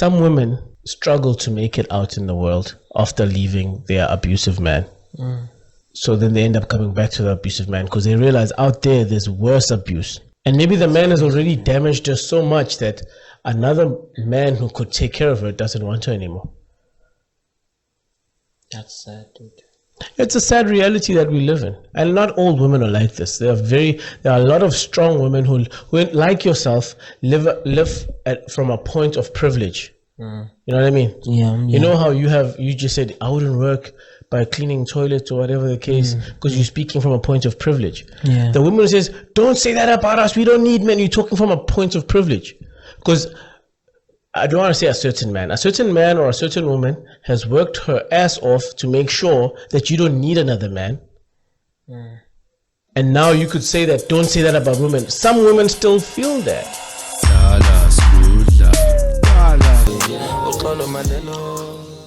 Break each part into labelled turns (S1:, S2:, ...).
S1: some women struggle to make it out in the world after leaving their abusive man. So then they end up coming back to the abusive man because they realize out there's worse abuse. And maybe the man has already damaged her so much that another man who could take care of her doesn't want her anymore.
S2: That's sad, dude.
S1: It's a sad reality that we live in. And not all women are like this. There are a lot of strong women who like yourself, live from a point of privilege. You know what I mean?
S2: Yeah.
S1: You know how you just said, I wouldn't work by cleaning toilets or whatever the case, because you're speaking from a point of privilege.
S2: Yeah.
S1: The woman says, don't say that about us. We don't need men. You're talking from a point of privilege. Because I don't want to say a certain man or a certain woman has worked her ass off to make sure that you don't need another man. And now you could say that, don't say that about women. Some women still feel that.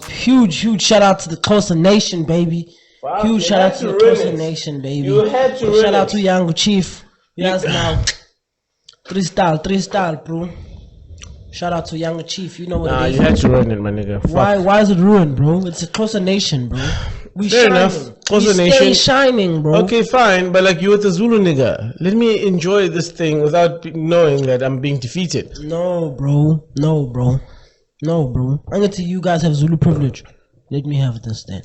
S2: Huge shout out to the Coastal Nation, baby.
S1: Wow,
S2: Huge shout out to the Coastal Nation, baby.
S1: You had to
S2: shout out to Young Chief. Yes, now. Three star, bro. Shout out to Young Chief. You know what it is.
S1: You had to ruin it, my nigga.
S2: Why is it ruined, bro? It's a Coastal Nation, bro. We
S1: Fair
S2: shining.
S1: enough. Coastal
S2: we
S1: Nation.
S2: Stay shining, bro.
S1: Okay, fine, but like you with the Zulu nigga, let me enjoy this thing without knowing that I'm being defeated.
S2: No, bro. I'm gonna tell you guys have Zulu privilege. Let me have this then.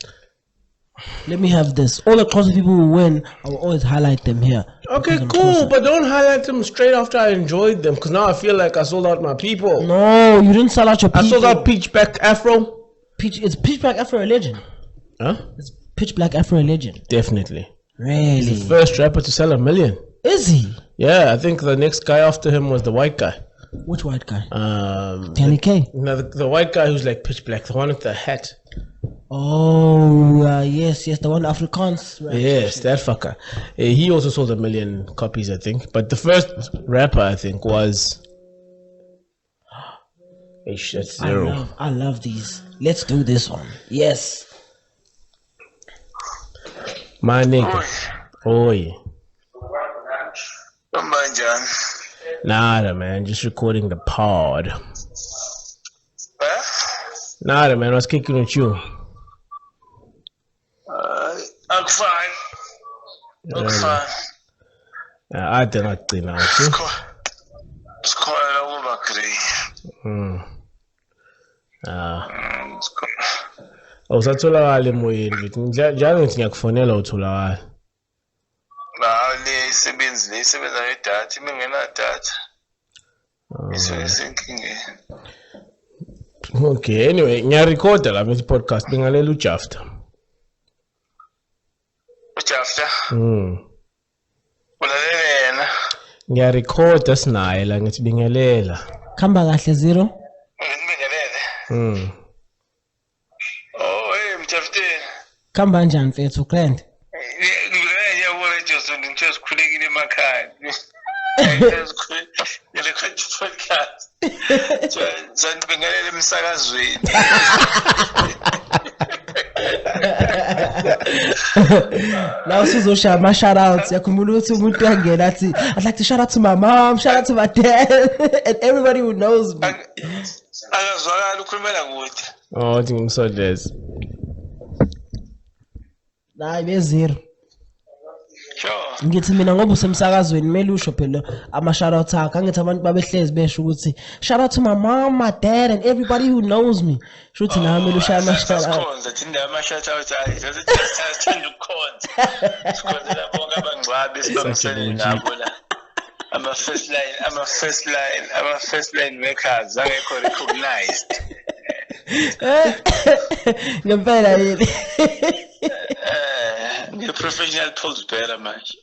S2: Let me have this. All the closer people who win, I will always highlight them here.
S1: Okay, cool, but don't highlight them straight after I enjoyed them, because now I feel like I sold out my people.
S2: No, you didn't sell out your people.
S1: I sold out Peach Black Afro.
S2: It's Pitch Black Afro a legend.
S1: Huh?
S2: It's Pitch Black Afro a legend.
S1: Definitely.
S2: Really?
S1: He's the first rapper to sell 1 million.
S2: Is he?
S1: Yeah, I think the next guy after him was the white guy.
S2: Which white guy?
S1: Danny
S2: K.
S1: No, the white guy who's like pitch black, the one with the hat.
S2: Oh, yes, the one Afrikaans. Right?
S1: Yes, that fucker. He also sold 1 million copies, I think. But the first rapper, I think, was... That's zero.
S2: I love these. Let's do this one. Yes.
S1: My nigga. Oi. Nada, man. Just recording the pod. Nada, man. I was kicking with you.
S3: I'm fine.
S1: I did not clean out.
S3: It's quite over,
S1: Awusatholakala emoyeni bithi njalo ngithi ngiyakufonela utholakala.
S3: Isebenza ngedatha imengenadatha. Isenkingeni.
S1: Okay, anyway, ngiyarecorda la mthi podcast bingalela uJafta.
S3: Jafta? Ulalele yena.
S1: Ngiyarecorda sinaye la ngithi bingelela.
S2: Khamba kahle zero.
S3: Ngibingelele. Oh, hey Mjafteni.
S2: Khamba kanjani mfethu grand?
S3: Ngiyabona Johnson ngithe sikhulekile emakhaya. Ngile podcast. Ngibingelele emsakazweni.
S2: Now sizoshaya ama shout outs. Yakhumbula ukuthi umuntu uyangena athi I'd like to shout out to my mom, shout out to my dad and everybody who knows me.
S3: Akazwakala ukhulumela kude.
S1: Oh, uthi ngimsodleze.
S2: Hayi bezero.
S3: Sure.
S2: Ngithi mina ngoba usemsakazweni kumele usho phela ama shout outs akhe. Angithi abantu babehlezi besho ukuthi shout out to my mom, my dad and everybody who knows me. Shuthi nawe kumele ushaya ama shout outs.
S3: Sikhonza thina ama shout outs sithanda ukukhonza. Sikhonzela bonke abangcwabi sibambisene nabo la. Ama first line workers angekho recognized.
S2: Ngempela yini.
S3: Professional pulse better manje.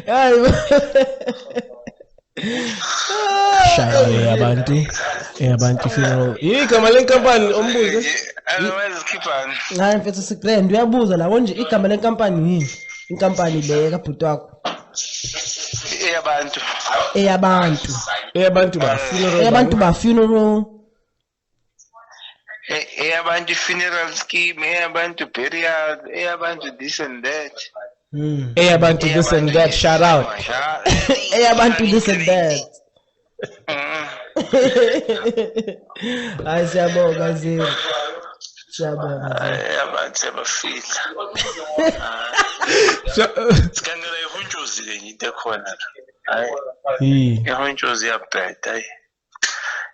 S2: Hayi.
S1: Shaya abantu funeral. Igama lenkampani ombuzo.
S3: Otherwise khiphani.
S2: Hayi mfethu sigrand uyabuza la konje igama lenkampani yini? Inkampani le kabhuti wakho.
S3: Eyabantu
S2: ba funeral.
S3: Eyabantu funeral scheme, eyabantu burial, eyabantu this and that.
S1: Eyabantu this and that, shout out.
S2: Eyabantu this and that. Hayi siyabonga Zero. Siyabonga Zero.
S3: Abantu abafihla. Sikangela ihuntshuzi le into ekhona la. Hayi. Ihuntshuzi yabheda hayi.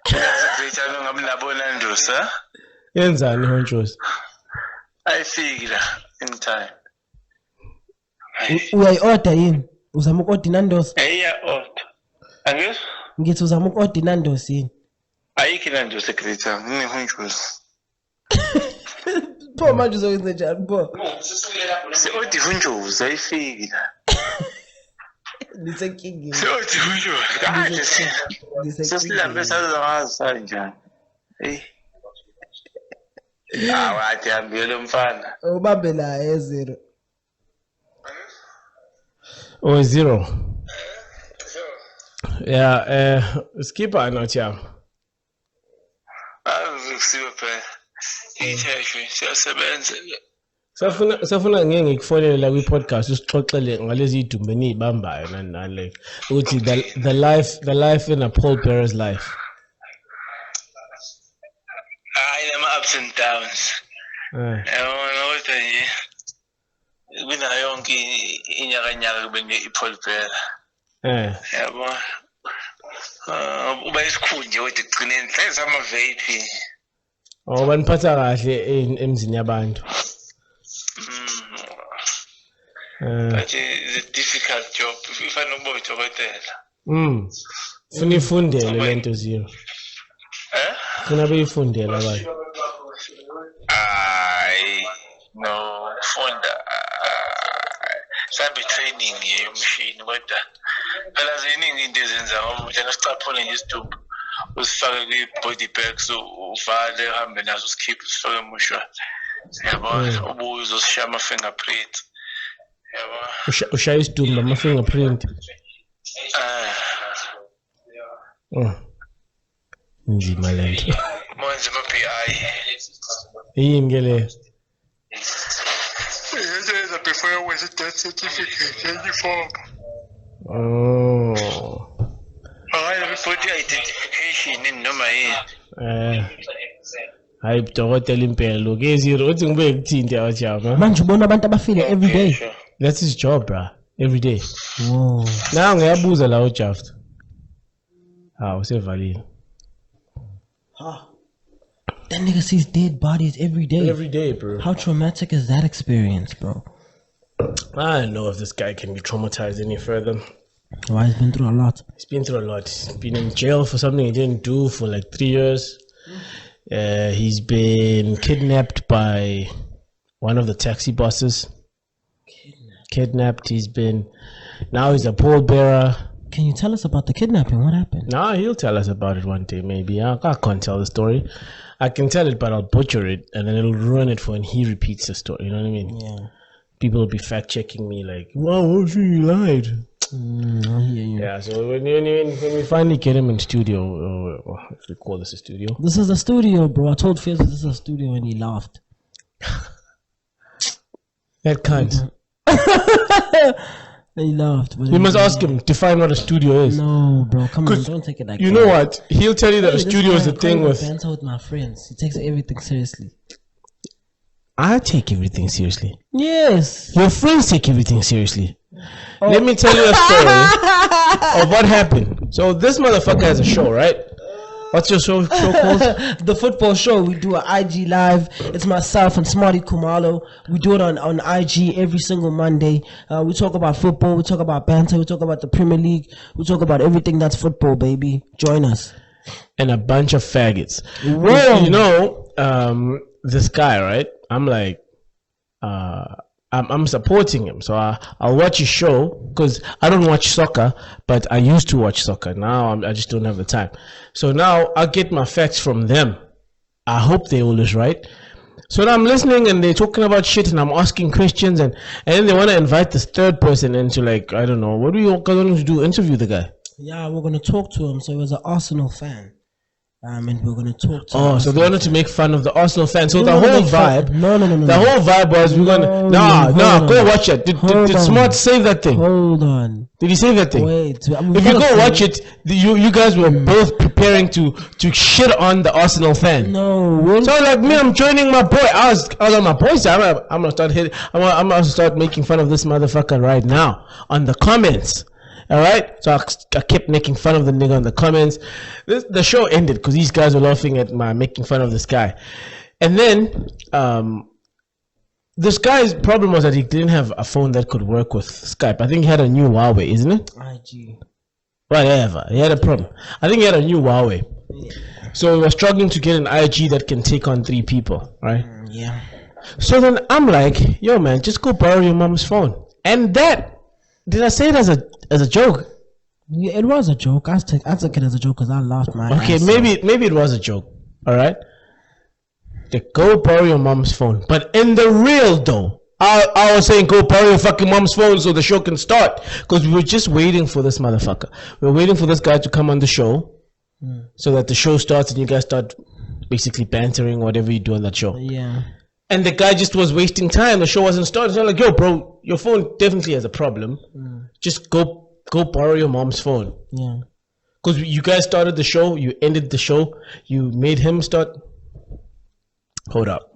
S3: Ngiyazigcina ngabe nabona ndosa.
S1: Yenzani ihuntshuzi?
S3: Ayifiki la in time.
S2: Uyayi-order yini? Uzama uku-order Nando's?
S3: Order. Angizwa?
S2: Ngithi uzama uku-order Nando's yini?
S3: Ayikho Nando's secretary, nginehuntshuzi.
S2: Pho manje uzokwenza njani pho?
S3: Se-order ihuntshuzi ayifiki la.
S2: Nisenkingeni.
S3: Se-order ihuntshuzi. Kahle sesilambe sazawazi sanjani. Wathi hambile mfana.
S2: Ubambe la Zero.
S1: Oh, Zero. Yeah, skipper not yeah.
S3: Akusiwe phela. Itheshwe siyasebenza.
S1: Safuna ngeke ngikufonele la kwi-podcast usixoxele ngalezi idumbe enizibambayo nani like ukuthi the life in a pallbearer's life.
S3: Nama ups and downs. Yabona ukuthi nje mina yonke inyakanyaka kube ipallbearer. Yabona. Uba isikhunje wethu egcineni senza ama vape.
S1: Baniphatha kahle emzini yabantu.
S3: But it's a difficult job. If I know about it,
S1: Funa ifundele lento Zero. Funa beyifundela abantu.
S3: No, funda. Sabe training yemshini kodwa phela ziningi into ezenza ngoba uthena sicaphule nje isidumbu usifake kwi-body bag so uvale uhambe naso usikhiphe usifake emushwana. Yabona ubuye uzosishaya ama-fingerprint. Yabona
S1: ushaya isidumbu ama-fingerprint. Nzima lento.
S3: Manje ama-PI.
S1: Yini ke leyo?
S3: Before was a death certificate uniform. Report identification in noma yini.
S1: Hayi dokotela impela ke Zero uthi ngibe ngithinte awajama.
S2: Manje ubona abantu abafile every day.
S1: That's his job, bro. Every day.
S2: Whoa.
S1: Now ngiyabuza la uJafta. Usevalile.
S2: That nigga sees dead bodies every day.
S1: Every day, bro.
S2: How traumatic is that experience, bro?
S1: I don't know if this guy can be traumatized any further.
S2: Why? He's been through a lot.
S1: He's been through a lot. He's been in jail for something he didn't do for like 3 years. He's been kidnapped by one of the taxi bosses. Kidnapped. Now he's a pallbearer.
S2: Can you tell us about the kidnapping? What happened?
S1: Nah, he'll tell us about it one day, maybe. I can't tell the story. I can tell it, but I'll butcher it, and then it'll ruin it for when he repeats the story. You know what I mean?
S2: Yeah.
S1: People will be fact-checking me like, wow, you lied.
S2: I hear you.
S1: Yeah, so when we finally get him in studio, if we call this a studio.
S2: This is a studio, bro. I told Fizz this is a studio and he laughed.
S1: That cunt.
S2: He laughed. But
S1: you must ask him, define what a studio is.
S2: No, bro, come on, don't take it like that.
S1: You know what? He'll tell you that a studio is the thing with...
S2: banter with my friends. He takes everything seriously.
S1: I take everything seriously.
S2: Yes.
S1: Your friends take everything seriously. Oh. Let me tell you a story of what happened. So this motherfucker has a show, right? What's your show called?
S2: The Football Show. We do an IG live. It's myself and Smarty Kumalo. We do it on IG every single Monday. We talk about football. We talk about banter. We talk about the Premier League. We talk about everything that's football, baby. Join us.
S1: And a bunch of faggots.
S2: Whoa.
S1: You know, this guy, right? I'm like, I'm supporting him. So I'll watch his show because I don't watch soccer, but I used to watch soccer. Now I just don't have the time. So now I get my facts from them. I hope they're always right. So now I'm listening and they're talking about shit and I'm asking questions and then they want to invite this third person into like, I don't know, what do you going to do? Interview the guy.
S2: Yeah, we're going to talk to him. So he was an Arsenal fan. And we're gonna talk to.
S1: Oh, so they wanted to make fun of the Arsenal fans. So the
S2: No,
S1: whole vibe,
S2: No.
S1: the whole vibe was we're gonna go watch it. Did Smart save that thing?
S2: Hold on.
S1: Did he save that thing?
S2: Wait.
S1: If you go watch it, you guys were both preparing to shit on the Arsenal fan.
S2: No.
S1: So like me, I'm joining my boy. I was on my boy side. I'm gonna start hitting. I'm gonna start making fun of this motherfucker right now on the comments. All right, so I kept making fun of the nigga on the comments. The show ended because these guys were laughing at my making fun of this guy, and then this guy's problem was that he didn't have a phone that could work with Skype. I think he had a new Huawei, isn't it?
S2: IG.
S1: Whatever, he had a problem. I think he had a new Huawei, so he was struggling to get an IG that can take on 3 people, right?
S2: Yeah.
S1: So then I'm like, yo man, just go borrow your mom's phone, and that. Did I say it as a joke?
S2: Yeah, it was a joke. I took it as a joke because I laughed my
S1: okay,
S2: ass
S1: maybe it was a joke. All right. Go borrow your mom's phone, but in the real though, I was saying go borrow your fucking mom's phone so the show can start because we were just waiting for this motherfucker. We were waiting for this guy to come on the show so that the show starts and you guys start basically bantering whatever you do on that show.
S2: Yeah.
S1: And the guy just was wasting time. The show wasn't starting. So I'm like, yo, bro, your phone definitely has a problem. Just go borrow your mom's phone.
S2: Yeah.
S1: Because you guys started the show. You ended the show. You made him start. Hold up.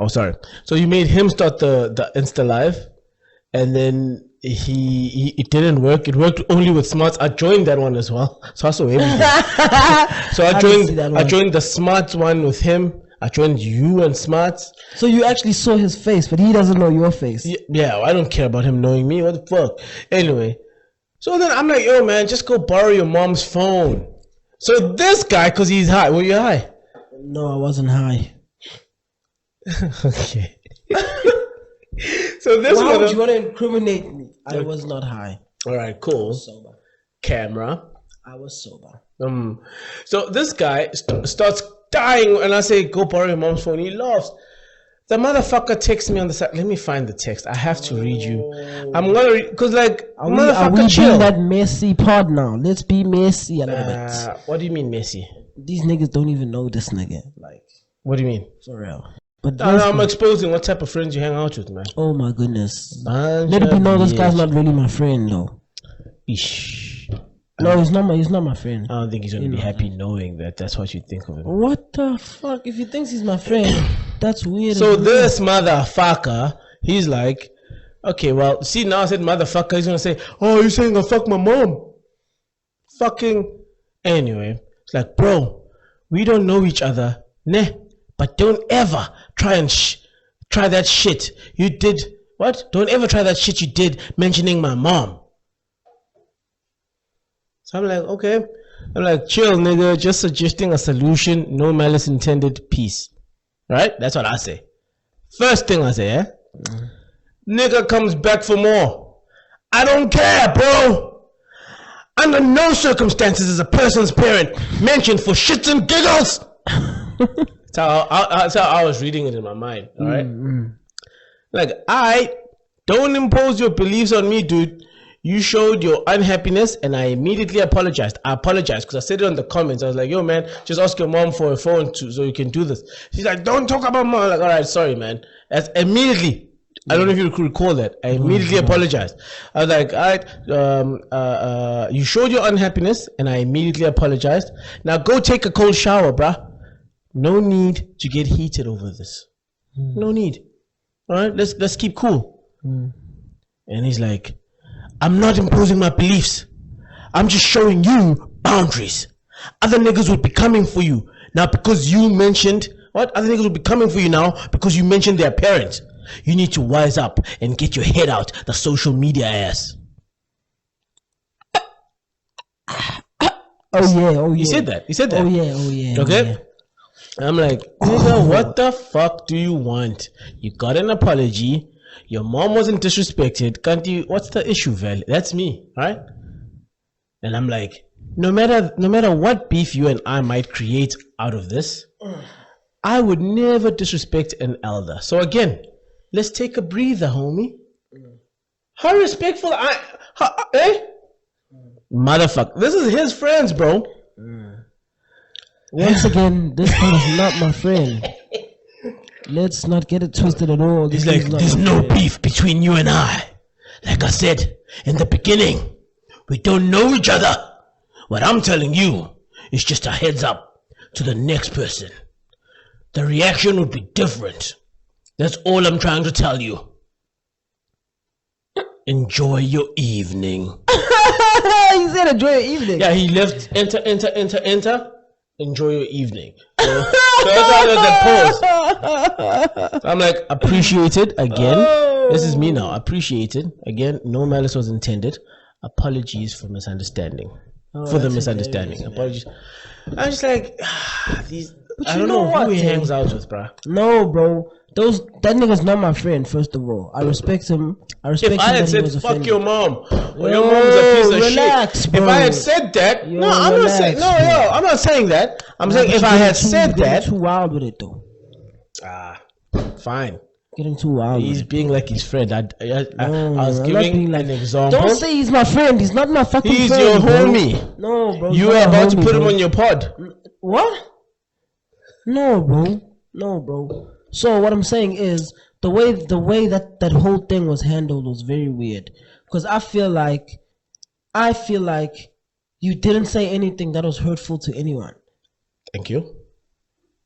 S1: Sorry. So you made him start the Insta Live. And then it didn't work. It worked only with Smarts. I joined that one as well. So I saw everything. So I joined the Smarts one with him. I joined you and Smarts.
S2: So you actually saw his face, but he doesn't know your face.
S1: Yeah, I don't care about him knowing me. What the fuck? Anyway, so then I'm like, yo, man, just go borrow your mom's phone. So this guy, because he's high. Were you high?
S2: No, I wasn't high.
S1: Okay. So this
S2: Why
S1: one.
S2: would you want to incriminate me? I was not high.
S1: All right, cool.
S2: I was sober.
S1: Camera.
S2: I was sober.
S1: So this guy starts dying, and I say, go borrow your mom's phone. He laughs. The motherfucker texts me on the side. Let me find the text. I have to read you. I'm gonna read because like
S2: are we chill. That messy pod now? Let's be messy a little bit.
S1: What do you mean messy?
S2: These niggas don't even know this nigga. Like,
S1: what do you mean?
S2: For real. But
S1: I'm exposing what type of friends you hang out with, man.
S2: Oh my goodness. Let it be known this guy's not really my friend though.
S1: Ish.
S2: No, he's not my friend.
S1: I don't think he's gonna be happy knowing that that's what you think of him.
S2: What the fuck? If he thinks he's my friend, that's weird.
S1: So this motherfucker, he's like, okay, well, see now I said motherfucker, he's gonna say, oh, you're saying I fuck my mom. Fucking anyway. It's like, bro, we don't know each other, nah, but don't ever try and try that shit you did. What? Don't ever try that shit you did mentioning my mom. So I'm like, okay. I'm like, chill, nigga. Just suggesting a solution. No malice intended. Peace. Right? That's what I say. First thing I say, Nigga comes back for more. I don't care, bro. Under no circumstances is a person's parent mentioned for shits and giggles. That's how I was reading it in my mind. All right? Like, I don't impose your beliefs on me, dude. You showed your unhappiness and I immediately apologized. I apologized because I said it on the comments. I was like, yo, man, just ask your mom for a phone so you can do this. She's like, don't talk about mom. I'm like, all right, sorry, man. That's immediately. I don't know if you could recall that. I immediately apologized. I was like, all right, you showed your unhappiness and I immediately apologized. Now go take a cold shower, bruh. No need to get heated over this. No need. All right, let's keep cool. And he's like, I'm not imposing my beliefs. I'm just showing you boundaries. Other niggas will be coming for you now because you mentioned what? Other niggas will be coming for you now because you mentioned their parents. You need to wise up and get your head out the social media ass.
S2: Oh yeah.
S1: He said that.
S2: Oh yeah.
S1: Okay.
S2: Yeah.
S1: I'm like, nigga, what the fuck do you want? You got an apology. Your mom wasn't disrespected. Can't you? What's the issue, Val? That's me, right? And I'm like, no matter what beef you and I might create out of this, I would never disrespect an elder. So again, let's take a breather, homie. How respectful Motherfucker. This is his friends, bro.
S2: Once again, this man is not my friend. Let's not get it twisted at all.
S1: He's like, there's no beef between you and I. Like I said in the beginning, we don't know each other. What I'm telling you is just a heads up to the next person. The reaction would be different. That's all I'm trying to tell you. Enjoy your evening.
S2: He said enjoy your evening.
S1: Yeah, he left. Enter. Enjoy your evening. So that's why there's that pause. So I'm like, appreciated again. This is me now. Appreciated again. No malice was intended. Apologies for misunderstanding. For the misunderstanding. Apologies. I'm just like, these. I don't know who he hangs out with, bro.
S2: No, bro. That nigga's not my friend. First of all, I respect him.
S1: If I had said fuck your mom, or your mom's a piece of shit.
S2: Bro.
S1: If I had said that, I'm not saying. I'm not saying that. I'm saying if I had said that.
S2: Too wild with it though.
S1: Fine.
S2: Getting too wild.
S1: He's being like his friend. I was giving an example.
S2: Don't say he's my friend. He's not my fucking friend.
S1: He's your homie.
S2: No, bro.
S1: You are about to put him on your pod.
S2: What? No, bro. So what I'm saying is the way that whole thing was handled was very weird. Because I feel like you didn't say anything that was hurtful to anyone.
S1: Thank you.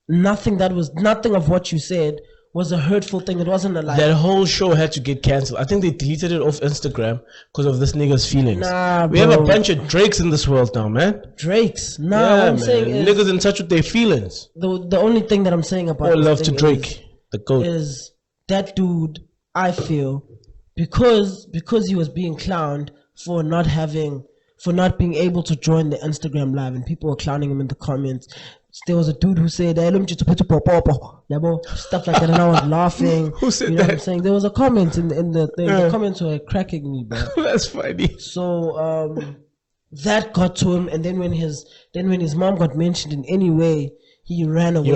S2: Nothing of what you said was a hurtful thing. It wasn't a lie.
S1: That whole show had to get cancelled. I think they deleted it off Instagram because of this nigga's feelings.
S2: Nah,
S1: we have a bunch of Drakes in this world now, man.
S2: Drakes? Nah, yeah, what I'm saying is
S1: niggas in touch with their feelings.
S2: The only thing that I'm saying about
S1: all love to Drake, the GOAT,
S2: is that dude. I feel because he was being clowned for not being able to join the Instagram live, and people were clowning him in the comments. There was a dude who said, stuff like that, and I was laughing.
S1: Who said
S2: you know
S1: that?
S2: What I'm saying? There was a comment in the thing. The comments were cracking me, bro.
S1: That's funny.
S2: So that got to him, and then when his mom got mentioned in any way, he ran away. He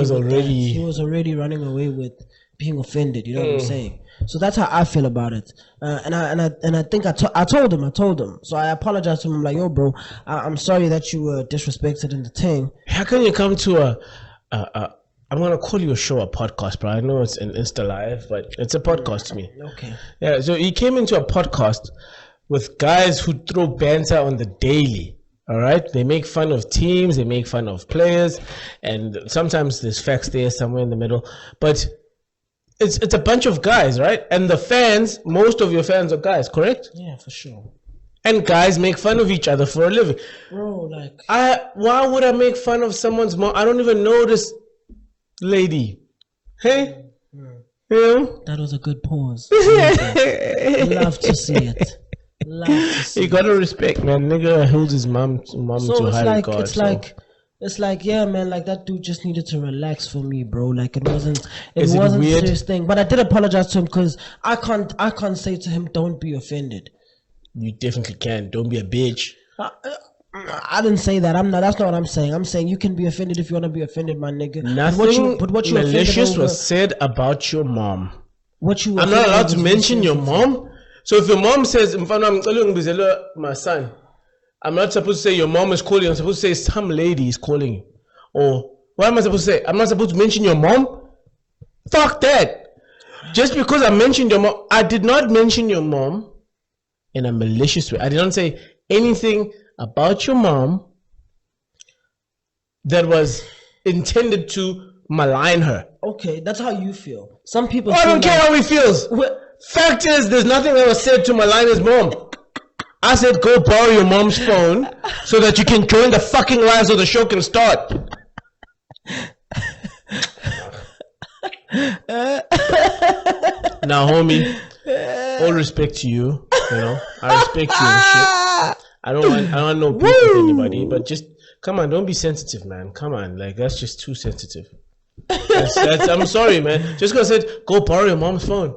S2: was already running away with being offended. You know what I'm saying? So that's how I feel about it. And I think I told him. So I apologized to him. I'm like, yo, bro, I'm sorry that you were disrespected in the thing.
S1: How can you come to I'm going to call you a show, a podcast, bro. I know it's an Insta Live, but it's a podcast to me.
S2: Okay.
S1: Yeah, so he came into a podcast with guys who throw banter on the daily. All right? They make fun of teams. They make fun of players. And sometimes there's facts there somewhere in the middle. But it's a bunch of guys, right? And the fans, most of your fans are guys, correct?
S2: Yeah, for sure.
S1: And guys make fun of each other for a living.
S2: Bro, like...
S1: Why would I make fun of someone's mom? I don't even know this lady. Hey? You know?
S2: That was a good pause. Love to see it.
S1: You gotta respect, man. Nigga holds his mom to high regard.
S2: It's like, yeah, man, like that dude just needed to relax for me, bro. Like it wasn't a serious thing. But I did apologize to him because I can't say to him, don't be offended.
S1: You definitely can. Don't be a bitch.
S2: I didn't say that. That's not what I'm saying. I'm saying you can be offended if you want to be offended, my nigga.
S1: Nothing malicious was said about your mom. I'm not allowed to mention your mom. So if your mom says, my son, I'm not supposed to say your mom is calling you. I'm supposed to say some lady is calling you. Or what am I supposed to say? I'm not supposed to mention your mom? Fuck that. Just because I mentioned your mom, I did not mention your mom in a malicious way. I did not say anything about your mom that was intended to malign her.
S2: Okay, that's how you feel. Some people
S1: I don't care how he feels. Fact is, there's nothing that was said to malign his mom. I said, go borrow your mom's phone so that you can join the fucking live so the show can start. Now, homie, all respect to you. You know, I respect you and shit. I don't want no beef with anybody, but just come on, don't be sensitive, man. Come on, like that's just too sensitive. I'm sorry, man. Just because I said, go borrow your mom's phone.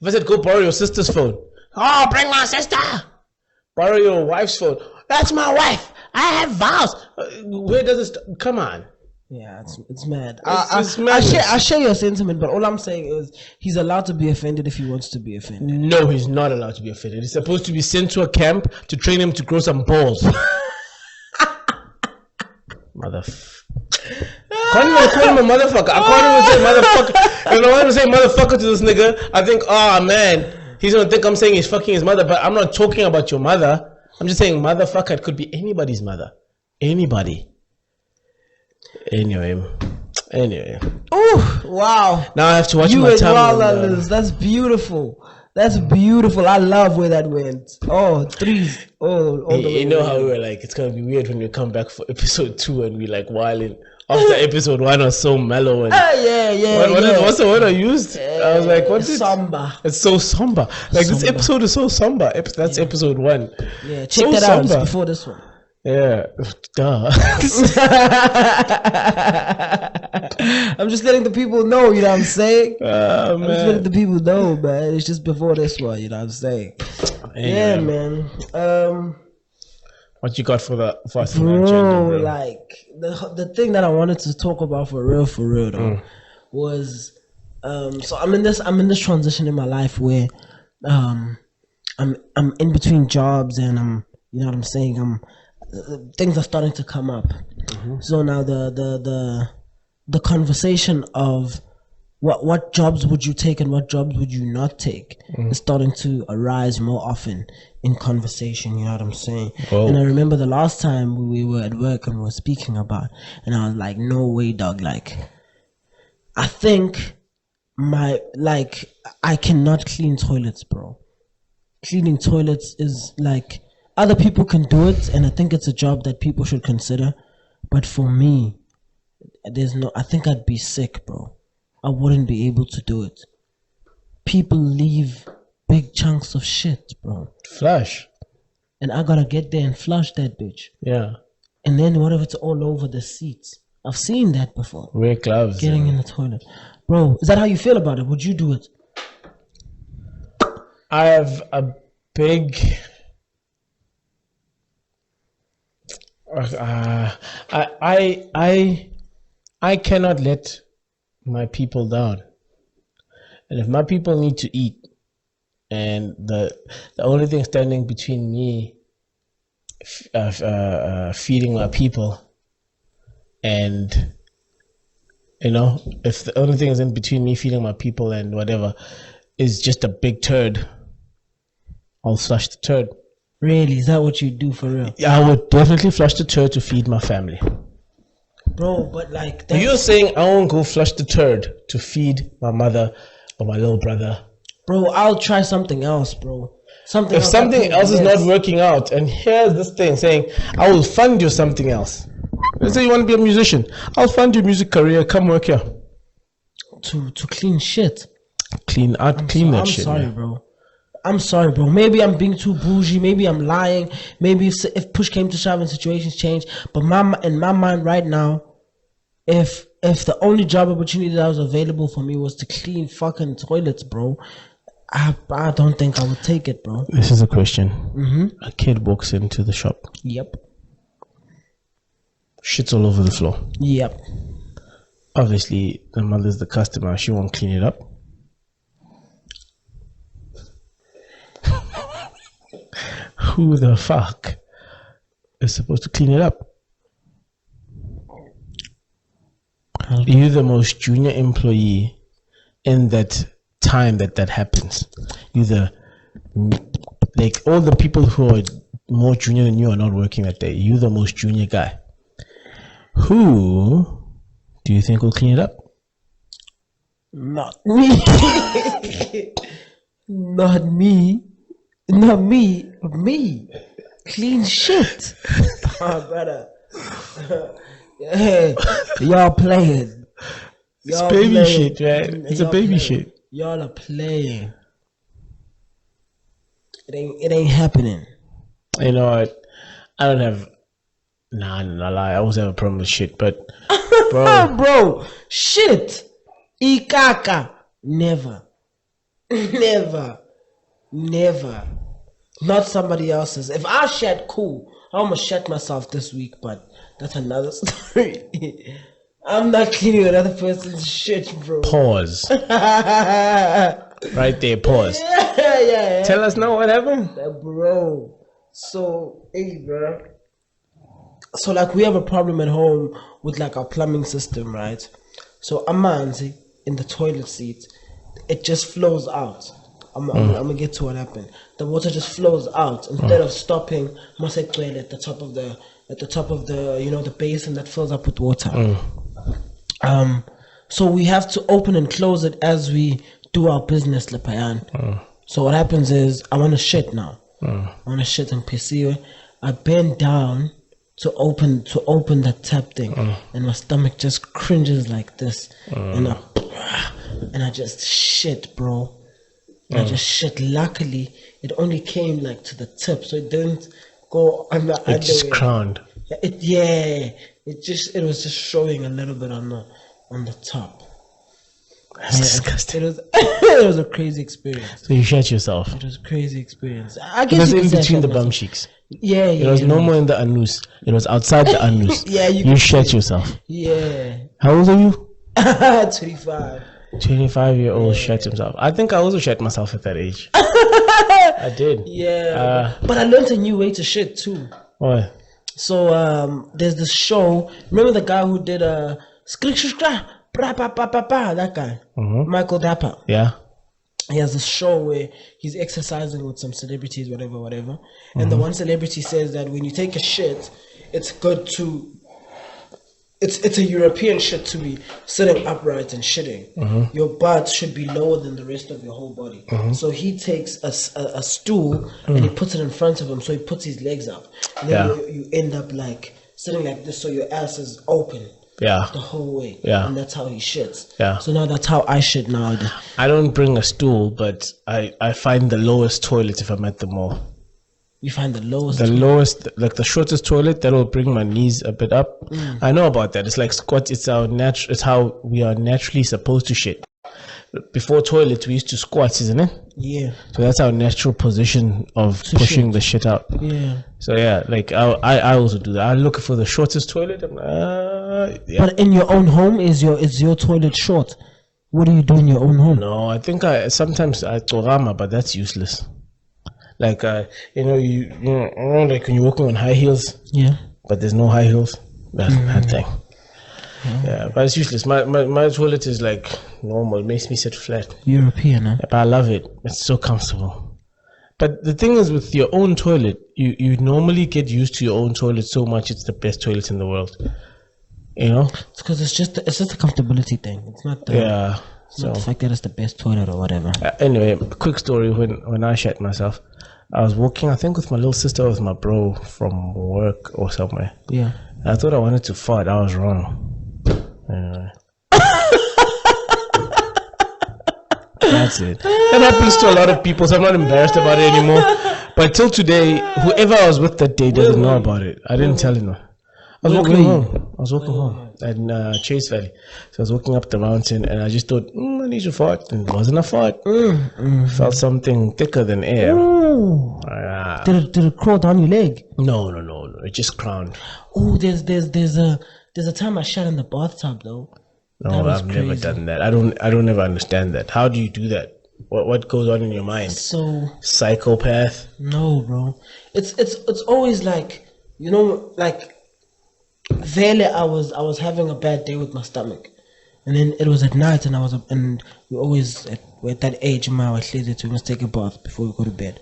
S1: If I said, go borrow your sister's phone. Oh, bring my sister. Borrow your wife's phone. That's my wife. I have vows. Where does it come on?
S2: Yeah, it's mad.
S1: I
S2: share your sentiment, but all I'm saying is he's allowed to be offended if he wants to be offended.
S1: No, he's not allowed to be offended. He's supposed to be sent to a camp to train him to grow some balls. Can't even call him a motherfucker. I can't even say motherfucker. If I want to say motherfucker to this nigga, I think, oh man, he's gonna think I'm saying he's fucking his mother. But I'm not talking about your mother. I'm just saying motherfucker. It could be anybody's mother. Anybody. Anyway.
S2: Oh wow!
S1: Now I have to watch
S2: You
S1: my
S2: and
S1: tongue.
S2: Wallace, that's beautiful. That's beautiful. I love where that went. Oh, threes. Oh, all the way
S1: You know
S2: around.
S1: how we were like, it's gonna be weird when we come back for episode 2 and we like wilding. After episode 1 was so mellow and what's the word I used? I was like, what's it?
S2: Somber.
S1: It's so somber. Like this
S2: Somber.
S1: episode is so somber. That's episode 1.
S2: Yeah, check
S1: So
S2: that out. It's
S1: somber.
S2: before this one.
S1: Yeah, duh.
S2: I'm just letting the people know, you know what I'm saying?
S1: Oh,
S2: I'm just letting the people know, man. It's just before this one, you know what I'm saying? Yeah, man.
S1: What you got for us on the
S2: Bro,
S1: agenda, bro?
S2: like the thing that I wanted to talk about for real though, was so I'm in this transition in my life where I'm in between jobs and you know what I'm saying, things are starting to come up. So now the conversation of what jobs would you take and what jobs would you not take is starting to arise more often in conversation, you know what I'm saying?
S1: Whoa.
S2: And I remember the last time we were at work and we were speaking about, and I was like, no way, dog. Like, I think I cannot clean toilets, bro. Cleaning toilets is like, other people can do it, and I think it's a job that people should consider. But for me, I think I'd be sick, bro. I wouldn't be able to do it. People leave big chunks of shit, bro.
S1: Flush.
S2: And I gotta get there and flush that bitch.
S1: Yeah.
S2: And then what if it's all over the seats? I've seen that before.
S1: Wear gloves.
S2: Getting in the toilet. Bro, is that how you feel about it? Would you do it?
S1: I have a big... I cannot let my people down, and if my people need to eat, and the only thing standing between me feeding my people, and you know, if the only thing is in between me feeding my people and whatever is just a big turd, I'll flush the turd.
S2: Really? Is that what you do for real?
S1: Yeah, I would definitely flush the turd to feed my family.
S2: Bro, but like...
S1: You're saying I won't go flush the turd to feed my mother or my little brother?
S2: Bro, I'll try something else, bro.
S1: If something else is not working out, and here's this thing saying, I will fund you something else. Let's say you want to be a musician. I'll fund your music career. Come work here.
S2: To clean shit.
S1: Clean that shit.
S2: I'm sorry,
S1: man.
S2: bro. I'm sorry, bro. Maybe I'm being too bougie. Maybe I'm lying. Maybe if push came to shove and situations change. But in my mind right now, if the only job opportunity that was available for me was to clean fucking toilets, bro, I don't think I would take it, bro.
S1: This is a question. A kid walks into the shop.
S2: Yep.
S1: Shit's all over the floor.
S2: Yep.
S1: Obviously, the mother's the customer. She won't clean it up. Who the fuck is supposed to clean it up? You're the most junior employee in that time that happens. You're like all the people who are more junior than you are not working that day. You're the most junior guy. Who do you think will clean it up?
S2: Not me. Not me. Not me. Me. Clean shit. Oh, brother. Hey, y'all playing.
S1: It's baby shit, right? It's a baby
S2: playing.
S1: shit.
S2: Y'all are playing. It ain't happening.
S1: You know what? I don't have. Nah, no lie. I always have a problem with shit, but
S2: bro, shit. Ikaka. Never. Never. Not somebody else's. If I shed, cool. I almost shed myself this week, but that's another story. I'm not cleaning another person's shit, bro.
S1: pause. Right there, pause.
S2: Yeah.
S1: Tell us now what happened.
S2: Bro. So, hey, bro. So like we have a problem at home with like our plumbing system, right? So amanzi in the toilet seat, it just flows out. I'm gonna get to what happened. The water just flows out instead of stopping masekwele at the top of the you know the basin that fills up with water. So we have to open and close it as we do our business, Lepayan. So what happens is I want to shit now. I want to shit in Pisiwe. I bend down to open the tap thing, and my stomach just cringes like this, and I just shit, bro. And I just shit. Luckily, it only came like to the tip, so it didn't go on the
S1: It just crowned.
S2: It was just showing a little bit on the top.
S1: That's disgusting.
S2: It was a crazy experience.
S1: So you shut yourself.
S2: It was a crazy experience. I
S1: It
S2: guess
S1: was
S2: you
S1: in
S2: could say I
S1: between
S2: shut
S1: the bum
S2: myself.
S1: cheeks.
S2: Yeah,
S1: It was no more in the anus. It was outside the anus.
S2: Yeah, you
S1: you
S2: could
S1: shut
S2: say.
S1: yourself.
S2: Yeah.
S1: How old are you?
S2: 25.
S1: 25-year-old shut himself. I think I also shut myself at that age. I did.
S2: Yeah. But I learned a new way to shit too.
S1: What?
S2: So there's this show. Remember the guy who did that guy, Michael Dapper.
S1: Yeah.
S2: He has this show where he's exercising with some celebrities, whatever. And the one celebrity says that when you take a shit, it's good to. It's a European shit to be sitting upright and shitting. Your butt should be lower than the rest of your whole body. So he takes a stool and he puts it in front of him. So he puts his legs up. And then you end up like sitting like this, so your ass is open.
S1: Yeah.
S2: The whole way.
S1: Yeah.
S2: And that's how he shits.
S1: Yeah.
S2: So now that's how I shit nowadays.
S1: I don't bring a stool, but I find the lowest toilet if I'm at the mall.
S2: You find the lowest.
S1: The lowest, like the shortest toilet, that will bring my knees a bit up. I know about that. It's like squat. It's how we are naturally supposed to shit. Before toilets, we used to squat, isn't it?
S2: Yeah.
S1: So that's our natural position of pushing the shit out.
S2: Yeah.
S1: So yeah, like I also do that. I look for the shortest toilet. I'm yeah.
S2: But in your own home, is your toilet short? What do you do in your own home?
S1: No, I think sometimes I torama, but that's useless. Like you know, like when you're walking on high heels.
S2: Yeah.
S1: But there's no high heels. That's that thing. Yeah, but it's useless. My toilet is like normal. It makes me sit flat.
S2: European, huh?
S1: But I love it. It's so comfortable. But the thing is, with your own toilet, you normally get used to your own toilet so much. It's the best toilet in the world. You know?
S2: It's because it's just a comfortability thing. It's not the
S1: Yeah.
S2: It's not the fact that it's the best toilet or whatever.
S1: Anyway, quick story. When I shat myself, I was walking, I think with my little sister or with my bro from work or somewhere.
S2: Yeah.
S1: I thought I wanted to fart. I was wrong. Anyway. That's it. That happens to a lot of people, so I'm not embarrassed about it anymore. But till today, whoever I was with that day doesn't know about it. I didn't tell him. I was walking home in Chase Valley. So I was walking up the mountain and I just thought, I need to fart. And it wasn't a fart. Felt something thicker than air.
S2: Did it crawl down your leg?
S1: No. It just crowned.
S2: Oh, there's a time I shat in the bathtub though.
S1: No, I've never done that. I don't ever understand that. How do you do that? What goes on in your mind?
S2: So
S1: psychopath?
S2: No, bro. It's always like, you know, like Vele, I was having a bad day with my stomach, and then it was at night, and we're at that age, we must take a bath before we go to bed.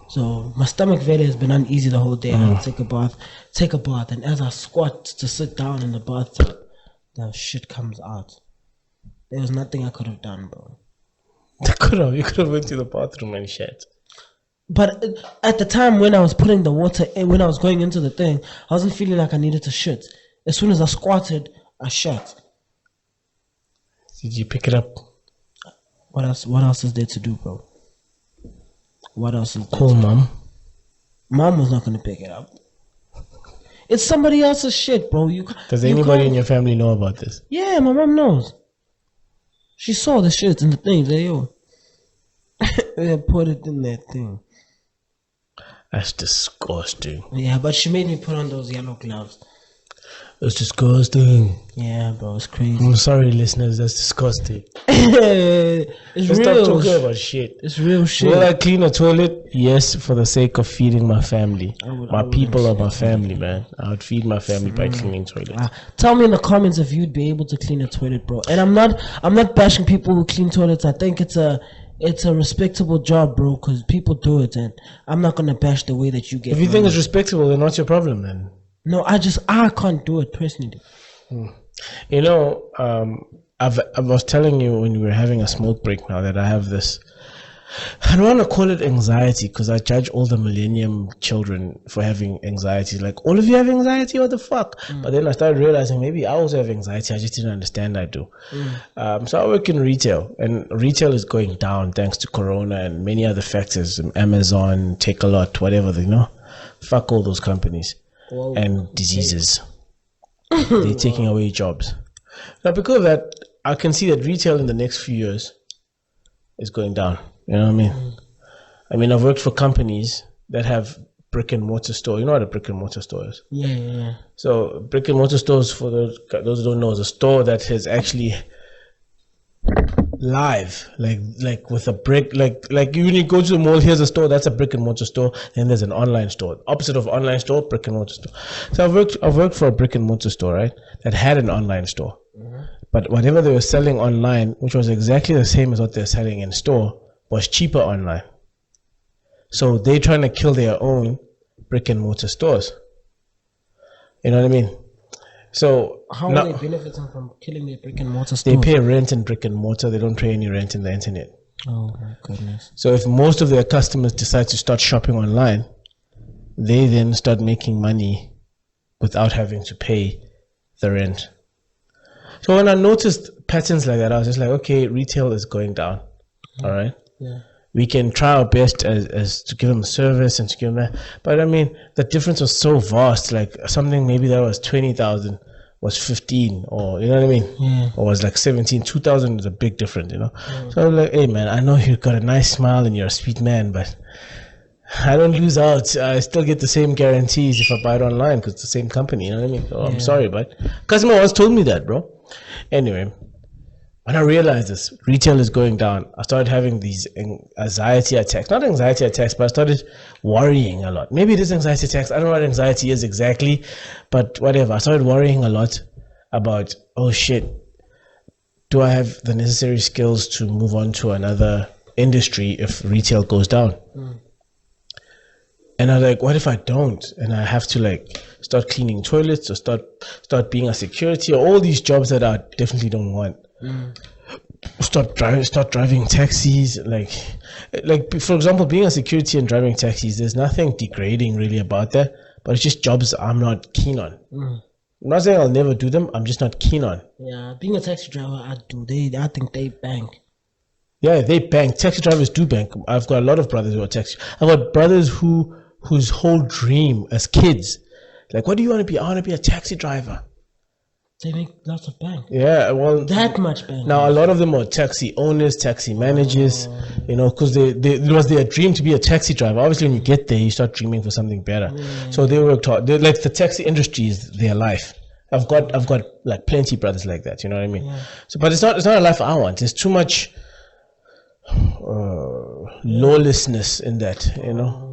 S2: So my stomach Vele has been uneasy the whole day. I had to take a bath, and as I squat to sit down in the bathtub, the shit comes out. There was nothing I could have done, bro.
S1: You could have went to the bathroom and shit.
S2: But at the time when I was putting the water in, when I was going into the thing, I wasn't feeling like I needed to shit. As soon as I squatted, I shat.
S1: Did you pick it up?
S2: What else is there to do, bro? What else is there?
S1: Call mom.
S2: Mom was not going to pick it up. It's somebody else's shit, bro.
S1: Does anybody in your family know about this?
S2: Yeah, my mom knows. She saw the shit in the thing. They put it in that thing.
S1: That's disgusting.
S2: Yeah, but she made me put on those yellow gloves.
S1: It's disgusting.
S2: Yeah, bro, it's crazy.
S1: I'm sorry, listeners. That's disgusting.
S2: It's
S1: Let's stop
S2: real.
S1: talking about shit.
S2: It's real shit.
S1: Will I clean a toilet? Yes, for the sake of feeding my family. My
S2: would
S1: people are
S2: actually
S1: my family, man. I would feed my family by cleaning toilets.
S2: Tell me in the comments if you'd be able to clean a toilet, bro. And I'm not bashing people who clean toilets. I think it's a respectable job, bro, because people do it, and I'm not gonna bash the way that you get.
S1: If you think it's respectable, then what's your problem, then?
S2: No, I can't do it personally.
S1: You know, I was telling you when we were having a smoke break now that I have this. I don't want to call it anxiety because I judge all the millennium children for having anxiety. Like, all of you have anxiety? What the fuck? But then I started realizing maybe I also have anxiety. I just didn't understand I do. So I work in retail, and retail is going down thanks to Corona and many other factors. Amazon, Take-A-Lot, whatever, you know. Fuck all those companies and diseases. They're taking away jobs. Now, because of that, I can see that retail in the next few years is going down. You know what I mean? I mean, I've worked for companies that have brick and mortar store. You know what a brick and mortar store is?
S2: Yeah.
S1: So, brick and mortar stores, for those who don't know, is a store that is actually live, like with a brick, like when you go to the mall, here's a store, that's a brick and mortar store, and there's an online store. Opposite of online store, brick and mortar store. So I've worked for a brick and mortar store, right, that had an online store. But whatever they were selling online, which was exactly the same as what they're selling in store, was cheaper online. So they're trying to kill their own brick and mortar stores. You know what I mean? So
S2: how are they benefiting from killing their brick and mortar stores?
S1: They pay rent in brick and mortar. They don't pay any rent in the internet.
S2: Oh my goodness.
S1: So if most of their customers decide to start shopping online, they then start making money without having to pay the rent. So when I noticed patterns like that, I was just like, okay, retail is going down. All right.
S2: Yeah.
S1: We can try our best as to give them service and to give them that. But I mean, the difference was so vast. Like something maybe that was 20,000 was 15, or you know what I mean?
S2: Yeah.
S1: Or was like 17. 2,000 is a big difference, you know? So I was like, hey man, I know you've got a nice smile and you're a sweet man, but I don't lose out. I still get the same guarantees if I buy it online because it's the same company, you know what I mean? So I'm sorry, but customer once told me that, bro. Anyway, when I realized this, retail is going down, I started having these anxiety attacks. Not anxiety attacks, but I started worrying a lot. Maybe it is anxiety attacks. I don't know what anxiety is exactly, but whatever. I started worrying a lot about, oh shit, do I have the necessary skills to move on to another industry if retail goes down? And I'm like, what if I don't? And I have to like start cleaning toilets or start being a security, or all these jobs that I definitely don't want. Start driving taxis, like for example, being a security and driving taxis, there's nothing degrading really about that, but it's just jobs I'm not keen on. I'm not saying I'll never do them, I'm just not keen on.
S2: Yeah, being a taxi driver, I think they bank.
S1: Yeah, they bank. Taxi drivers do bank. I've got a lot of brothers who are taxi. I've got brothers whose whole dream as kids, like, what do you want to be? I want to be a taxi driver.
S2: They make lots of bank.
S1: Yeah, well,
S2: that much bank.
S1: Now a lot of them are taxi owners, taxi managers, you know, because it was their dream to be a taxi driver. Obviously, when you get there, you start dreaming for something better. So they worked hard. They're like, the taxi industry is their life. I've got like plenty brothers like that. You know what I mean? So, but it's not a life I want. There's too much lawlessness in that. You know.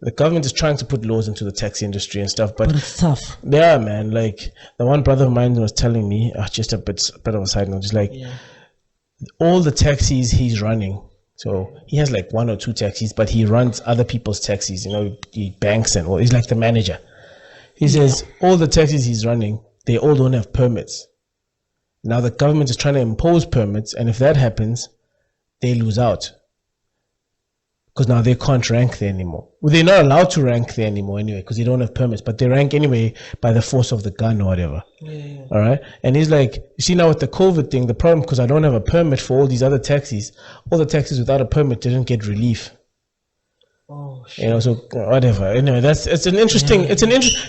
S1: The government is trying to put laws into the taxi industry and stuff, but
S2: it's tough.
S1: Yeah, man. Like the one brother of mine was telling me, just a bit of a side note, just like all the taxis he's running. So he has like 1 or 2 taxis, but he runs other people's taxis. You know, he banks and all. He's like the manager. He says all the taxis he's running, they all don't have permits. Now the government is trying to impose permits, and if that happens, they lose out. Because now they can't rank there anymore. Well, they're not allowed to rank there anymore anyway, because they don't have permits, but they rank anyway by the force of the gun or whatever. All right. And he's like, you see, now with the COVID thing, the problem, because I don't have a permit for all these other taxis, all the taxis without a permit didn't get relief.
S2: Oh shit.
S1: You know, so whatever. Anyway, it's an interesting.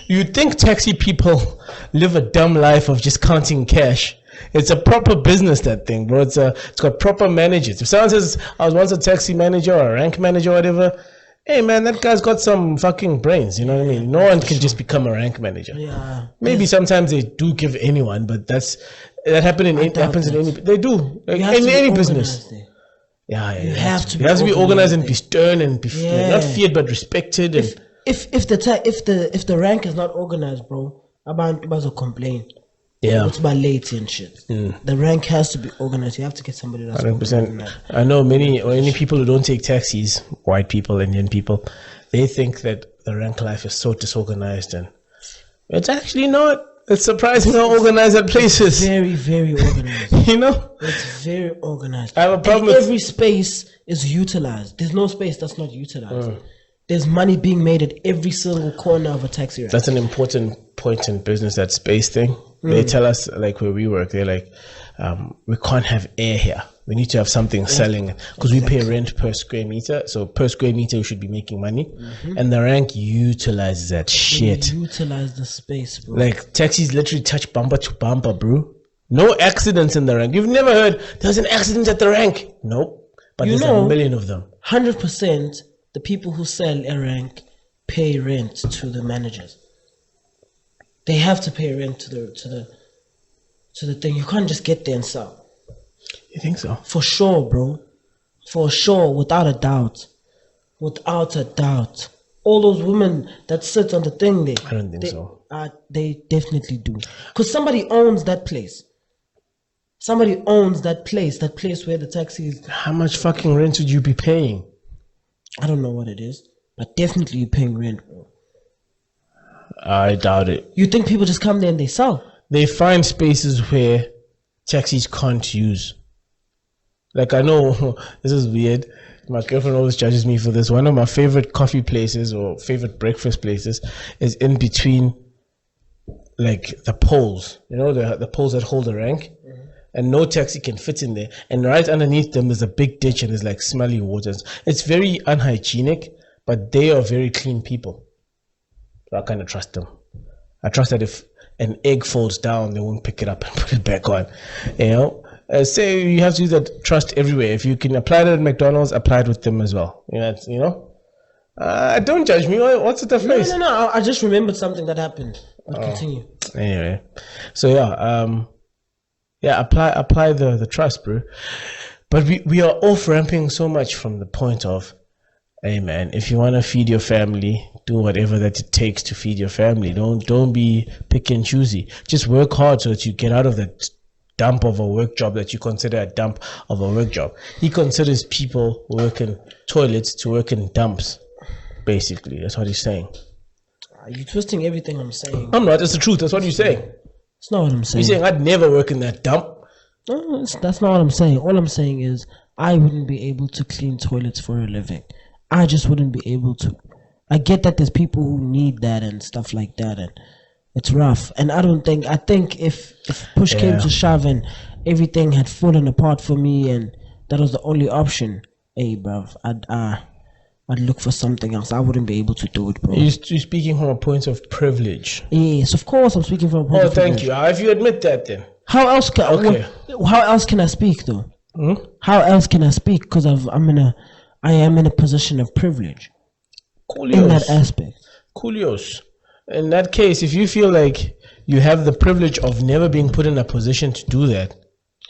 S1: You think taxi people live a dumb life of just counting cash? It's a proper business, that thing, bro. It's got proper managers. If someone says I was once a taxi manager or a rank manager or whatever, hey man, that guy's got some fucking brains. You know what I mean? No one can just become a rank manager.
S2: Yeah.
S1: Maybe sometimes they do give anyone, but that happens in any. They do like in any business. Yeah, you have to. You have to be organized and be stern and be like, not feared but respected. And
S2: if the rank is not organized, bro, about to complain.
S1: Yeah,
S2: it's about late and shit. The rank has to be organized. You have to get somebody that's
S1: 100%. I know many people who don't take taxis, white people, Indian people, they think that the rank life is so disorganized, and it's actually not. It's surprising how organized that place is.
S2: Very, very organized.
S1: You know,
S2: it's very organized.
S1: I have a problem.
S2: Every space is utilized. There's no space that's not utilized. There's money being made at every single corner of a taxi rank.
S1: That's an important point in business, that space thing. They tell us, like where we work, they're like, we can't have air here. We need to have something selling, because we pay rent per square meter. So per square meter, we should be making money. And the rank utilizes that shit.
S2: Utilize the space, bro.
S1: Like taxis literally touch bumper to bumper, bro. No accidents in the rank. You've never heard there's an accident at the rank. Nope. But there's a million of them.
S2: 100%. The people who sell a rank pay rent to the managers. They have to pay rent to the thing. You can't just get there and sell.
S1: You think so?
S2: For sure, bro. For sure, without a doubt. Without a doubt. All those women that sit on the thing there.
S1: I don't think so.
S2: They definitely do. Because somebody owns that place. Somebody owns that place where the taxi is.
S1: How much fucking rent would you be paying?
S2: I don't know what it is, but definitely you're paying rent, bro.
S1: I doubt it.
S2: You think people just come there and they sell?
S1: They find spaces where taxis can't use. Like, I know, this is weird. My girlfriend always judges me for this. One of my favorite coffee places or favorite breakfast places is in between, like, the poles. You know, the poles that hold the rank? And no taxi can fit in there. And right underneath them is a big ditch and there's like smelly waters. It's very unhygienic, but they are very clean people. So I kind of trust them. I trust that if an egg falls down, they won't pick it up and put it back on. You know, say you have to use that trust everywhere. If you can apply it at McDonald's, apply it with them as well. You know. Don't judge me. What's the face?
S2: No. I just remembered something that happened. But continue.
S1: Anyway, so apply the trust, bro. But we are off ramping so much from the point of, hey man, if you want to feed your family, do whatever that it takes to feed your family. Don't be pick and choosy. Just work hard so that you get out of that dump of a work job that you consider a dump of a work job. He considers people who work in toilets to work in dumps. Basically, that's what he's saying.
S2: You're twisting everything I'm saying.
S1: I'm not. It's the truth. That's what you're saying.
S2: It's not what I'm saying.
S1: You're saying I'd never work in that dump.
S2: No, that's not what I'm saying. All I'm saying is I wouldn't be able to clean toilets for a living. I just wouldn't be able to. I get that there's people who need that and stuff like that, and it's rough. And I think if push came to shove and everything had fallen apart for me and that was the only option, hey bruv, I'd look for something else. I wouldn't be able to do it, bro.
S1: You're speaking from a point of privilege.
S2: Yes, of course I'm speaking from a point of privilege.
S1: Oh, thank you. If you admit that, then.
S2: How else can I speak though? How else can I speak? Because I am in a position of privilege.
S1: Coolios.
S2: In that aspect.
S1: Coolios. In that case, if you feel like you have the privilege of never being put in a position to do that.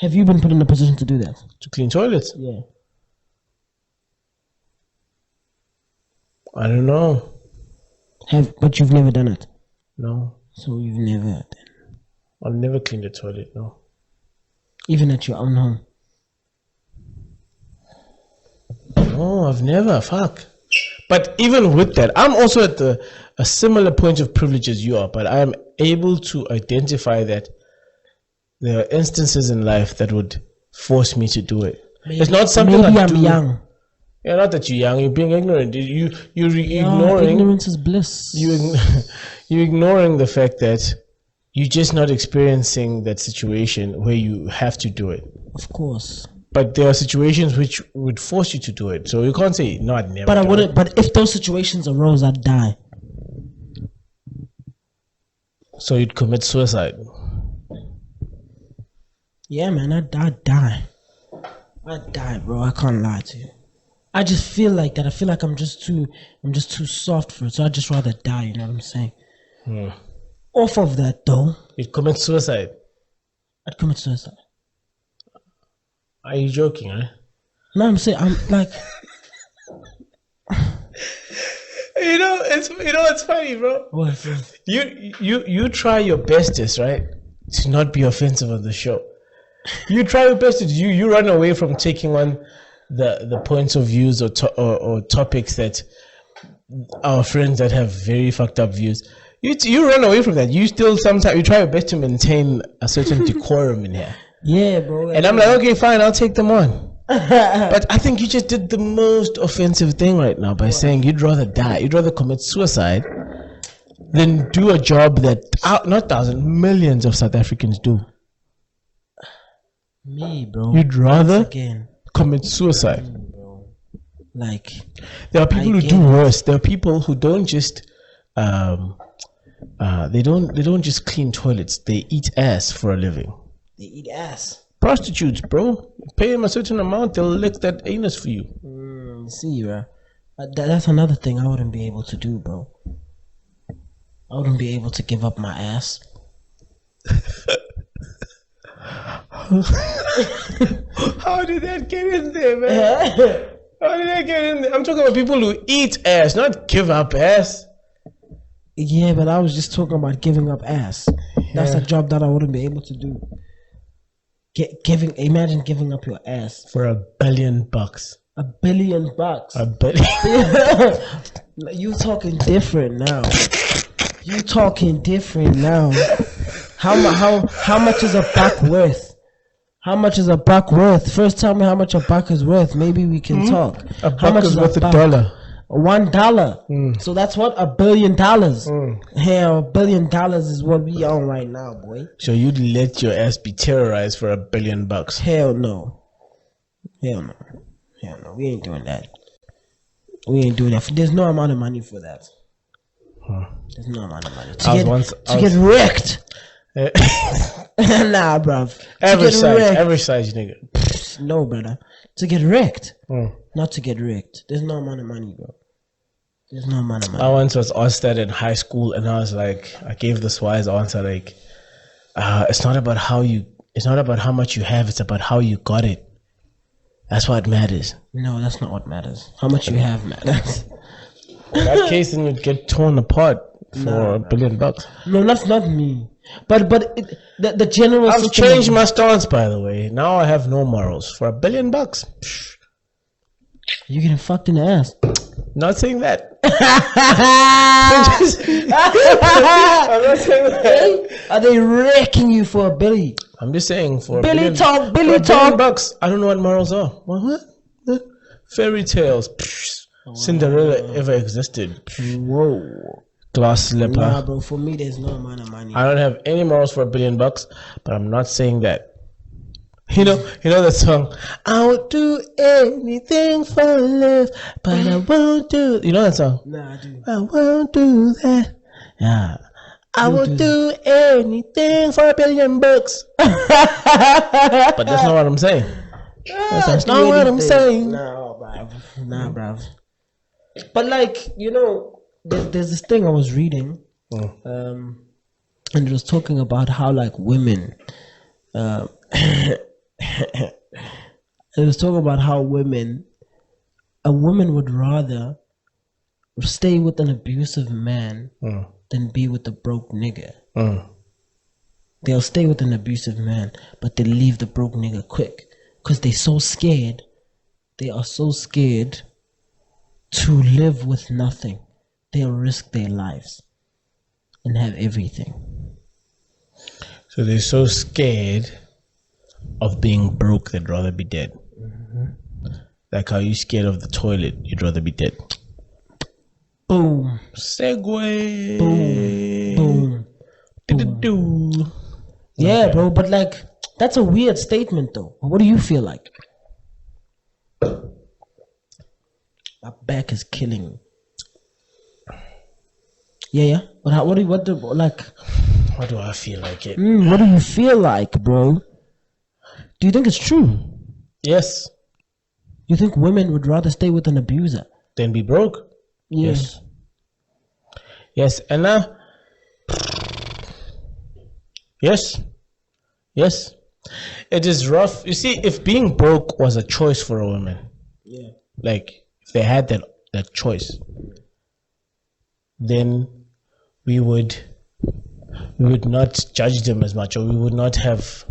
S2: Have you been put in a position to do that?
S1: To clean toilets?
S2: Yeah.
S1: I don't know.
S2: But you've never done it?
S1: No.
S2: So you've never done it?
S1: I've never cleaned a toilet, no.
S2: Even at your own home?
S1: No, I've never. Fuck. But even with that, I'm also at a similar point of privilege as you are, but I am able to identify that there are instances in life that would force me to do it. It's not something
S2: maybe
S1: I
S2: I'm
S1: do.
S2: young.
S1: Yeah, not that you're young. You're being ignorant. You're ignoring.
S2: Ignorance is bliss.
S1: You're ignoring the fact that you're just not experiencing that situation where you have to do it.
S2: Of course.
S1: But there are situations which would force you to do it. So you can't say, no, I'd never.
S2: But I wouldn't. But if those situations arose, I'd die.
S1: So you'd commit suicide.
S2: Yeah, man, I'd die. I'd die, bro. I can't lie to you. I just feel like that. I feel like I'm just too soft for it. So I just rather die. You know what I'm saying? Off of that though,
S1: You'd commit suicide.
S2: I'd commit suicide.
S1: Are you joking, right?
S2: No, I'm saying I'm like.
S1: It's funny, bro.
S2: What?
S1: You try your bestest, right, to not be offensive on the show. You try your bestest. You run away from taking on the points of views or topics that our friends that have very fucked up views. You run away from that. You still sometimes you try your best to maintain a certain decorum in here.
S2: Yeah, bro.
S1: And I'm like, okay, fine, I'll take them on. But I think you just did the most offensive thing right now by saying you'd rather die, you'd rather commit suicide than do a job that not thousands, millions of South Africans do.
S2: Me, bro.
S1: You'd rather
S2: again
S1: commit suicide.
S2: bro. Like
S1: There are people who do worse. There are people who don't just they don't just clean toilets. They eat ass for a living.
S2: they eat ass.
S1: Prostitutes, bro. Pay them a certain amount, they'll lick that anus for you.
S2: See, bro. That's another thing I wouldn't be able to do, bro. I wouldn't be able to give up my ass.
S1: How did that get in there, man? How did that get in there? I'm talking about people who eat ass, not give up ass.
S2: Yeah, but I was just talking about giving up ass. That's a job that I wouldn't be able to do. Imagine giving up your ass
S1: For $1 billion.
S2: $1 billion.
S1: $1 billion.
S2: You talking different now. You talking different now. How much is a buck worth? How much is a buck worth? First, tell me how much a buck is worth. Maybe we can talk.
S1: A
S2: How
S1: buck
S2: much
S1: is worth
S2: a buck?
S1: $1.
S2: $1. So that's what $1 billion. Hell, $1 billion is what we on right now, boy.
S1: So you'd let your ass be terrorized for $1 billion?
S2: Hell no. Hell no. Hell no. We ain't doing that. We ain't doing that. There's no amount of money for that. There's no amount of money to get wrecked. Nah, bruv.
S1: Average size, nigga.
S2: No, brother. To get wrecked. Not to get wrecked. There's no amount of money, bro. There's no amount of money.
S1: I once was asked that in high school, and I was like, I gave this wise answer, like, it's not about how much you have, it's about how you got it. That's what matters.
S2: No, that's not what matters. How much you have matters.
S1: In that case, then you'd get torn apart for $1 billion.
S2: No, that's not me. But the general.
S1: I've changed my stance, by the way. Now I have no morals. For $1 billion,
S2: you getting fucked in the ass.
S1: not saying that. I'm not saying that.
S2: Are they wrecking you for $1 billion?
S1: I'm just saying for
S2: Billy
S1: $1
S2: talk, Billy
S1: for $1 billion
S2: talk.
S1: I don't know what morals are. What? Fairy tales. Cinderella ever existed.
S2: Whoa.
S1: Glass slipper.
S2: Nah, bro. For me, there's no amount of money.
S1: I don't have any morals for $1 billion, but I'm not saying that. You know that song. I would do anything for love, but I won't do. You know that song?
S2: Nah, I do.
S1: I won't do that. Yeah. I would do anything for $1 billion. But that's not what I'm saying. That's not what I'm saying.
S2: Nah, bruv. But like, there's this thing I was reading, and it was talking about how like women, it was talking about how a woman would rather stay with an abusive man than be with a broke nigga. They'll stay with an abusive man, but they leave the broke nigga quick because they're so scared. They are so scared to live with nothing. They'll risk their lives and have everything.
S1: So they're so scared of being broke, they'd rather be dead. Like how you scared of the toilet, you'd rather be dead.
S2: Boom.
S1: Segway.
S2: Boom.
S1: Do.
S2: Yeah,
S1: Okay.
S2: bro, but like, that's a weird statement though. What do you feel like? My back is killing me. Yeah. But what
S1: do I feel like it?
S2: what do you feel like, bro? Do you think it's true?
S1: Yes.
S2: You think women would rather stay with an abuser
S1: Then be broke.
S2: Yeah.
S1: Yes. And now, yes. It is rough. You see, if being broke was a choice for a woman, like if they had that choice, then we would not judge them as much, or we would not have.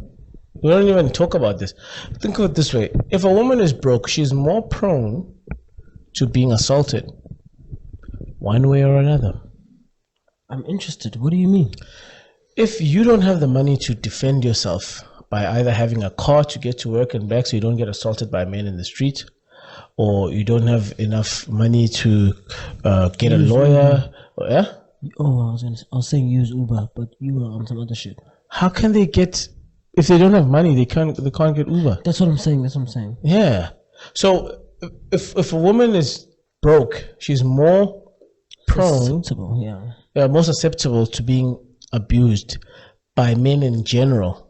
S1: We don't even talk about this. Think of it this way: if a woman is broke, she's more prone to being assaulted, one way or another.
S2: I'm interested. What do you mean?
S1: If you don't have the money to defend yourself by either having a car to get to work and back so you don't get assaulted by men in the street, or you don't have enough money to get a lawyer, yeah?
S2: Oh, I was saying use Uber, but you were on some other shit.
S1: How can they get, if they don't have money, they can't get Uber?
S2: That's what I'm saying.
S1: Yeah. So if a woman is broke, she's more prone,
S2: Susceptible,
S1: more susceptible to being abused by men in general,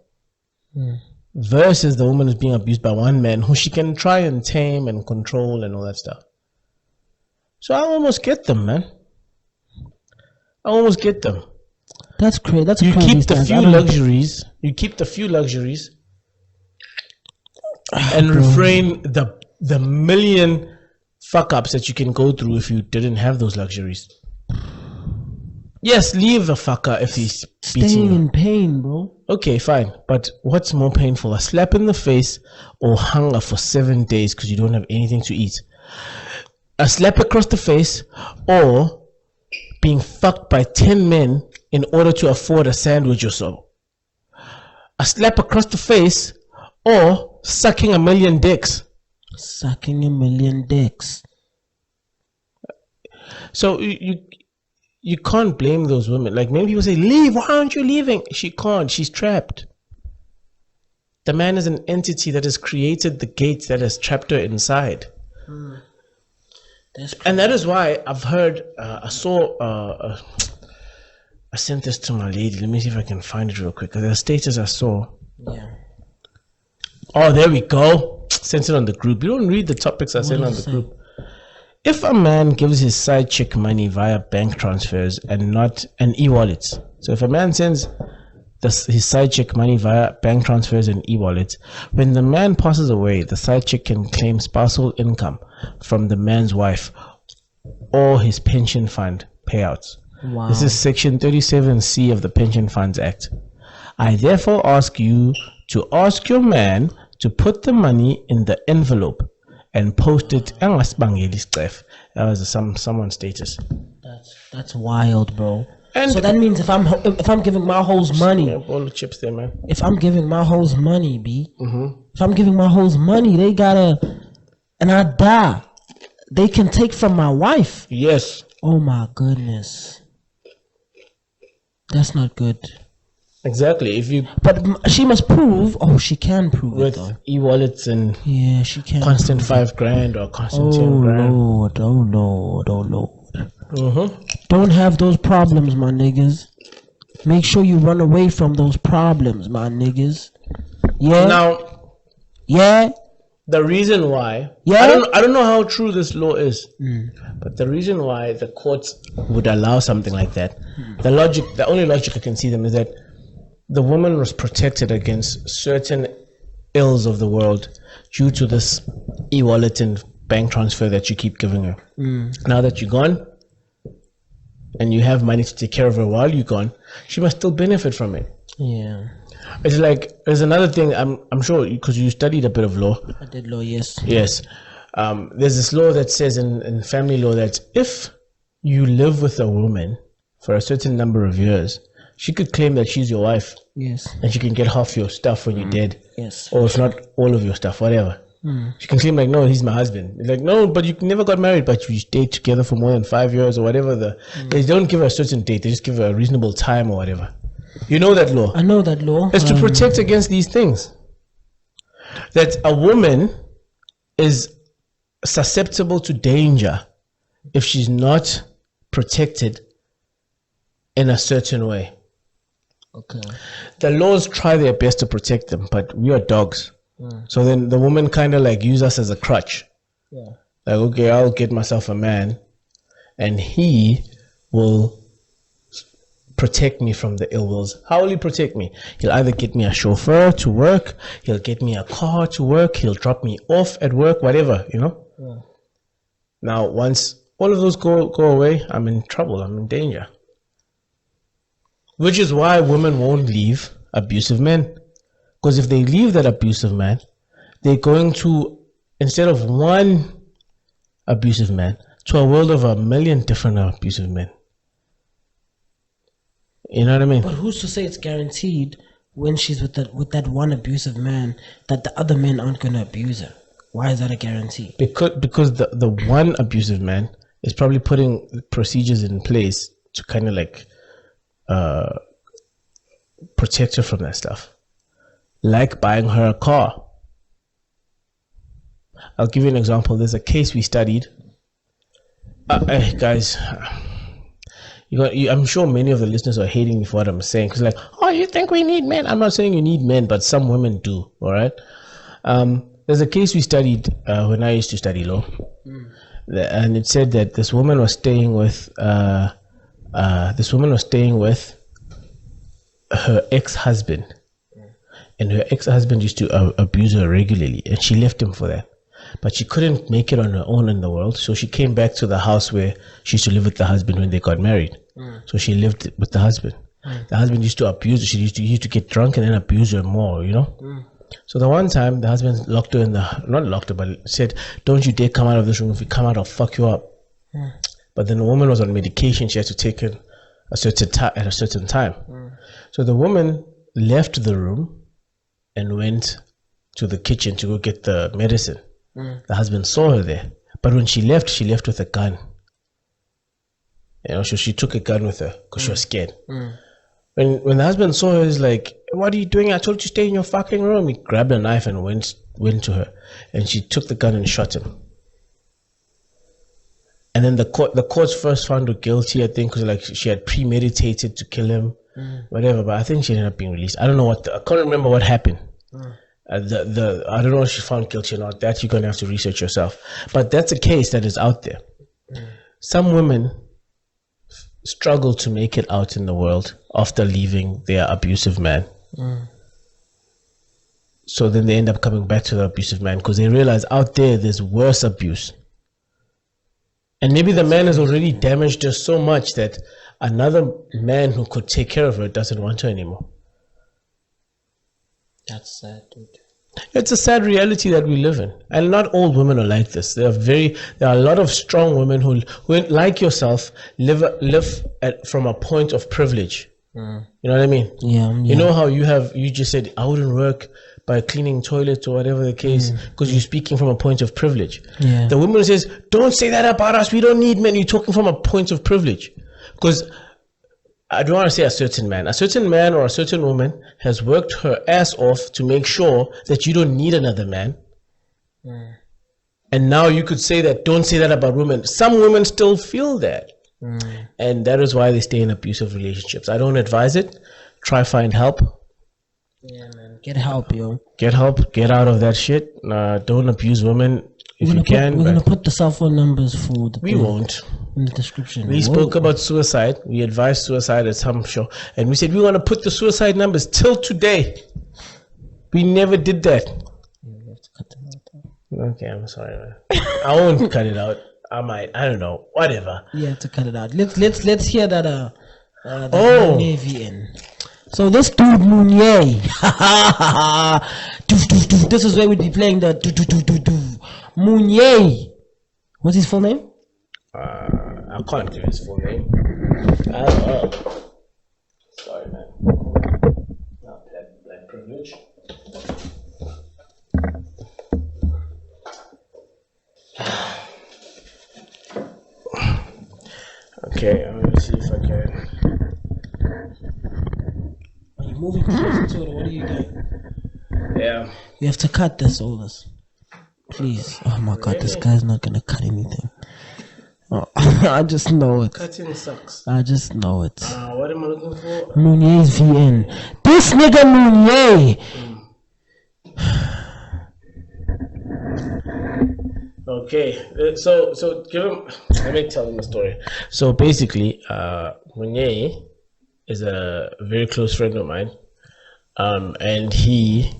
S1: versus the woman who's being abused by one man who she can try and tame and control and all that stuff. So I almost get them, man.
S2: That's crazy. That's
S1: You
S2: crazy.
S1: keep the few luxuries. You keep the few luxuries, and refrain the million fuck ups that you can go through if you didn't have those luxuries. Yes, leave the fucker if he's beating
S2: staying
S1: you.
S2: in pain, bro.
S1: Okay, fine. But what's more painful, a slap in the face or hunger for 7 days because you don't have anything to eat? A slap across the face or being fucked by 10 men in order to afford a sandwich or so? A slap across the face or sucking a million dicks?
S2: Sucking a million dicks.
S1: So you can't blame those women. Like, many people say, leave, why aren't you leaving? She can't, she's trapped. The man is an entity that has created the gates that has trapped her inside. And that is why I've heard, I sent this to my lady. Let me see if I can find it real quick. The status I saw.
S2: Yeah.
S1: Oh, there we go. Sent it on the group. You don't read the topics I sent on the group. If a man gives his side chick money via bank transfers and not an e-wallets, so if a man sends his side chick money via bank transfers and e-wallets, when the man passes away, the side chick can claim spousal income from the man's wife or his pension fund payouts.
S2: Wow.
S1: This is section 37C of the Pension Funds Act. I therefore ask you to ask your man to put the money in the envelope and post it. That was someone's status.
S2: That's wild, bro.
S1: And
S2: so that means if I'm giving my hoes money,
S1: all the chips there, man.
S2: if I'm giving my hoes money, if I'm giving my hoes money, they gotta, and I die, they can take from my wife.
S1: Yes.
S2: Oh my goodness, that's not good.
S1: Exactly.
S2: But she must prove. Oh, she can prove
S1: with
S2: it though.
S1: e-wallets and
S2: She can.
S1: Constant $5,000 or constant $10,000.
S2: Lord, oh Lord. Don't have those problems, my niggas. Make sure you run away from those problems, my niggas. Yeah.
S1: Now, the reason why, I don't know how true this law is, but the reason why the courts would allow something like that, the only logic I can see them is that the woman was protected against certain ills of the world due to this e-wallet and bank transfer that you keep giving her. Now that you're gone and you have money to take care of her while you're gone, she must still benefit from it.
S2: Yeah.
S1: It's like, there's another thing, I'm sure, because you studied a bit of law.
S2: I did law, yes.
S1: Yes. There's this law that says in family law that if you live with a woman for a certain number of years, she could claim that she's your wife.
S2: Yes.
S1: And she can get half your stuff when you're dead.
S2: Yes.
S1: Or if not all of your stuff, whatever. She can claim like, no, he's my husband. It's like, no, but you never got married, but you stayed together for more than 5 years or whatever. They don't give her a certain date. They just give her a reasonable time or whatever. You know that law?
S2: I know that law.
S1: It's to protect against these things. That a woman is susceptible to danger if she's not protected in a certain way.
S2: Okay.
S1: The laws try their best to protect them, but we are dogs. So then the women kind of like use us as a crutch.
S2: Yeah.
S1: Like, okay, I'll get myself a man, and he will protect me from the ill wills. How will he protect me? He'll either get me a chauffeur to work, he'll get me a car to work, he'll drop me off at work, whatever, Yeah. Now, once all of those go away, I'm in trouble, I'm in danger. Which is why women won't leave abusive men. Because if they leave that abusive man, they're going to, instead of one abusive man, to a world of 1,000,000 different abusive men. You know what I mean?
S2: But who's to say it's guaranteed when she's with that one abusive man that the other men aren't gonna abuse her? Why is that a guarantee?
S1: Because the one abusive man is probably putting procedures in place to kind of like protect her from that stuff, like buying her a car. I'll give you an example. There's a case we studied. Guys, I'm sure many of the listeners are hating me for what I'm saying, because like, oh, you think we need men? I'm not saying you need men, but some women do. All right. There's a case we studied when I used to study law, and it said that this woman was staying with her ex-husband, and her ex-husband used to abuse her regularly, and she left him for that. But she couldn't make it on her own in the world, so she came back to the house where she used to live with the husband when they got married. So she lived with the husband. The husband used to abuse her. She used to get drunk and then abuse her more, So the one time the husband locked her not locked her, but said, "Don't you dare come out of this room. If you come out, I'll fuck you up." But then the woman was on medication. She had to take it at a certain time. So the woman left the room and went to the kitchen to go get the medicine. The husband saw her there, but when she left with a gun. So she took a gun with her because she was scared. When the husband saw her, he's like, "What are you doing? I told you to stay in your fucking room." He grabbed a knife and went to her, and she took the gun and shot him. And then the courts first found her guilty, I think, because like she had premeditated to kill him, whatever. But I think she ended up being released. I don't know I can't remember what happened. I don't know if she found guilty or not. That you're gonna have to research yourself. But that's a case that is out there. Some women struggle to make it out in the world after leaving their abusive man. So then they end up coming back to the abusive man because they realize out there's worse abuse. And maybe the man has already damaged her so much that another man who could take care of her doesn't want her anymore.
S2: That's sad, dude.
S1: It's a sad reality that we live in, and not all women are like this. There are a lot of strong women who like yourself, live from a point of privilege. You know what I mean?
S2: Yeah.
S1: You know how you just said I wouldn't work by cleaning toilets or whatever the case, because you're speaking from a point of privilege.
S2: Yeah.
S1: The woman says, "Don't say that about us. We don't need men." You're talking from a point of privilege, because I don't want to say a certain man or a certain woman has worked her ass off to make sure that you don't need another man. And now you could say that, don't say that about women. Some women still feel that. And that is why they stay in abusive relationships. I don't advise it. Try find help.
S2: Yeah, man. Get help, yo.
S1: Get help. Get out of that shit. Don't abuse women if you can.
S2: We're going to put the cell phone numbers for the...
S1: We won't.
S2: In the description.
S1: We spoke about suicide. We advised suicide at some show. And we said we want to put the suicide numbers till today. We never did that.
S2: You have to cut them out.
S1: Okay, I'm sorry, man. I won't cut it out. I might. I don't know. Whatever.
S2: You have to cut it out. Let's hear that VN. So this dude Mounier. This is where we'd be playing the Mounier. What's his full name?
S1: I can't give his full name. Sorry, man. Not that privilege. Okay, I'm gonna see if I can.
S2: Are you moving closer to it, or what are you doing?
S1: Yeah.
S2: You have to cut this, all this. Please. Oh my God, this guy's not gonna cut anything. Oh, I just know it.
S1: Cutting sucks.
S2: I just know it.
S1: What am I looking for?
S2: Mounier's VN. This nigga Mounier.
S1: Okay, so give him. Let me tell him a story. So basically, Munye is a very close friend of mine, and he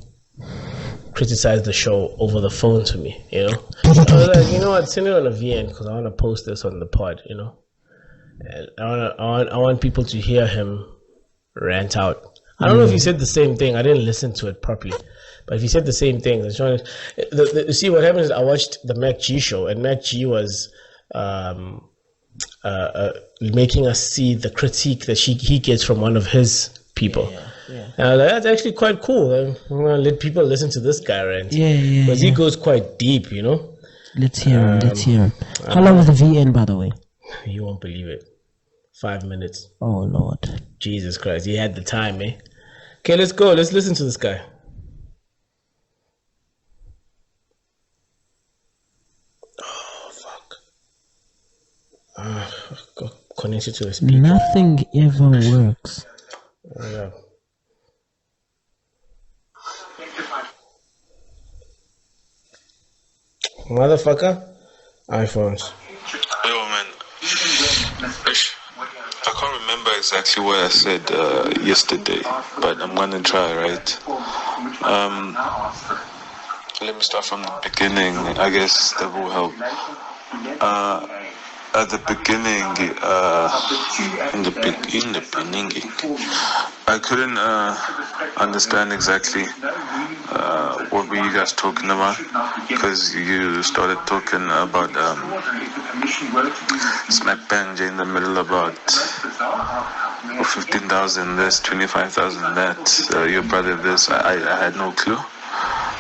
S1: criticized the show over the phone to me. I was like, you know what, send it on a VN because I want to post this on the pod. And I want people to hear him rant out. I don't know if he said the same thing. I didn't listen to it properly. But if he said the same thing, see what happened is I watched the Mac G show, and Mac G was making us see the critique that he gets from one of his people.
S2: Yeah.
S1: And I was like, that's actually quite cool. I'm gonna let people listen to this guy rant. Because he goes quite deep.
S2: Let's hear him. How long was the VN, by the way?
S1: You won't believe it. 5 minutes.
S2: Oh Lord.
S1: Jesus Christ, he had the time, eh? Okay, let's go. Let's listen to this guy. Got connected to a speaker.
S2: Nothing ever works.
S1: Yeah. Motherfucker. iPhones.
S3: Yo, man. I can't remember exactly what I said yesterday, but I'm gonna try, right? Let me start from the beginning. I guess that will help. At the beginning, in the beginning, I couldn't understand exactly what were you guys talking about, because you started talking about smack bang in the middle about 15,000 this, 25,000 that, your brother this. I had no clue,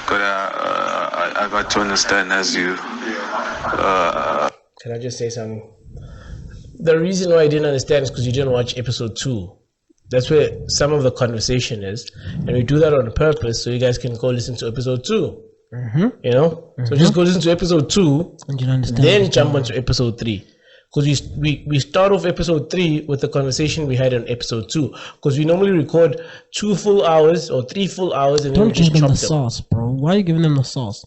S3: but I got to understand as you.
S1: Can I just say something? The reason why I didn't understand is because you didn't watch episode 2. That's where some of the conversation is. And we do that on purpose so you guys can go listen to episode 2. So just go listen to episode 2
S2: and you'll understand,
S1: then jump onto episode 3. Because we start off episode 3 with the conversation we had on episode 2. Because we normally record 2 full hours or 3 full hours and
S2: don't
S1: then we just
S2: give them
S1: chop
S2: the sauce, bro. Why are you giving them the sauce?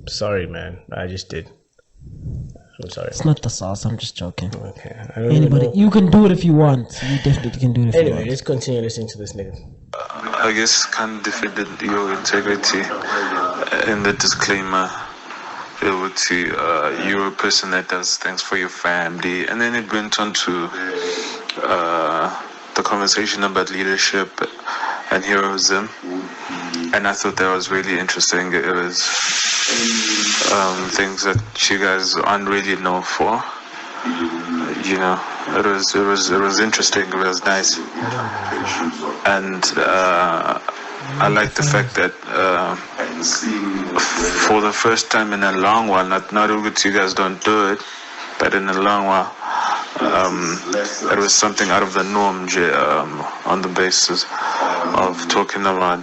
S1: Sorry, man. I just did. I'm sorry.
S2: It's not the sauce. I'm just joking.
S1: Okay.
S2: Anybody, you can do it if you want. You definitely can do it if you want.
S1: Anyway, let's continue listening to this nigga.
S3: I guess kind of defended your integrity in the disclaimer. You're a person that does things for your family, and then it went on to the conversation about leadership and heroism, and I thought that was really interesting. It was things that you guys aren't really known for. It was interesting. It was nice, and I like the fact that for the first time in a long while, not that you guys don't do it, but in a long while, it was something out of the norm on the basis of talking about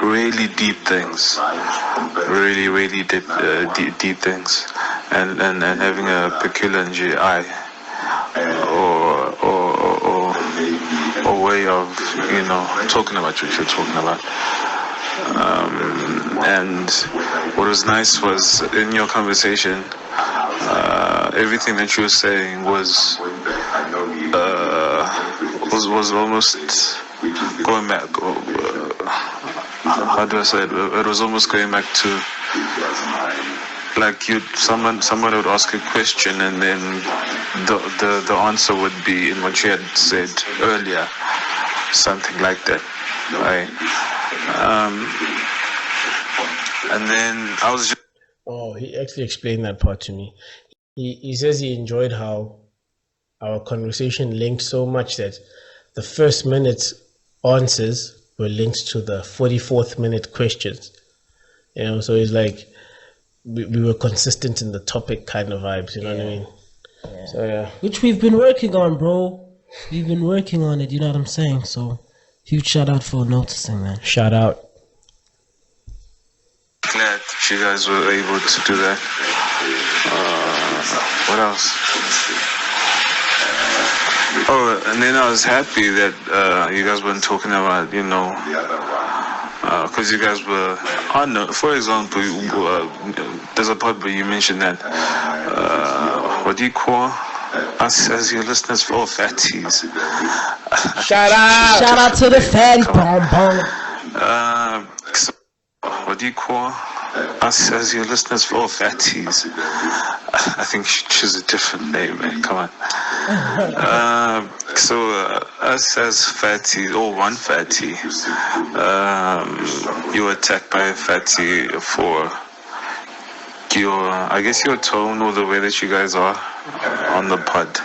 S3: really deep things, really deep things, and having a peculiar eye or way of talking about what you're talking about. And what was nice was in your conversation, everything that you were saying was almost going back. How do I say it? It was almost going back to like someone would ask a question and then the answer would be in what you had said earlier, something like that, right? And then I was just...
S1: Oh, he actually explained that part to me. He says he enjoyed how our conversation linked so much that the first minute's answers were linked to the 44th minute questions. So it's like we were consistent in the topic kind of vibes, you know what I mean?
S2: Yeah.
S1: So yeah.
S2: Which we've been working on, bro. We've been working on it, you know what I'm saying? So huge shout out for noticing, man.
S1: Shout out.
S3: Glad you guys were able to do that. What else? Oh, and then I was happy that you guys weren't talking about, because you guys were on. For example, there's a part where you mentioned that. What do you call us as your listeners for fatties?
S1: Shout out!
S2: Shout out to the fatty bomb.
S3: So, what do you call us as your listeners for fatties? I think you should choose a different name, man. Come on. Us as fatties, or one fatty, you were attacked by a fatty for your tone or the way that you guys are on the pod.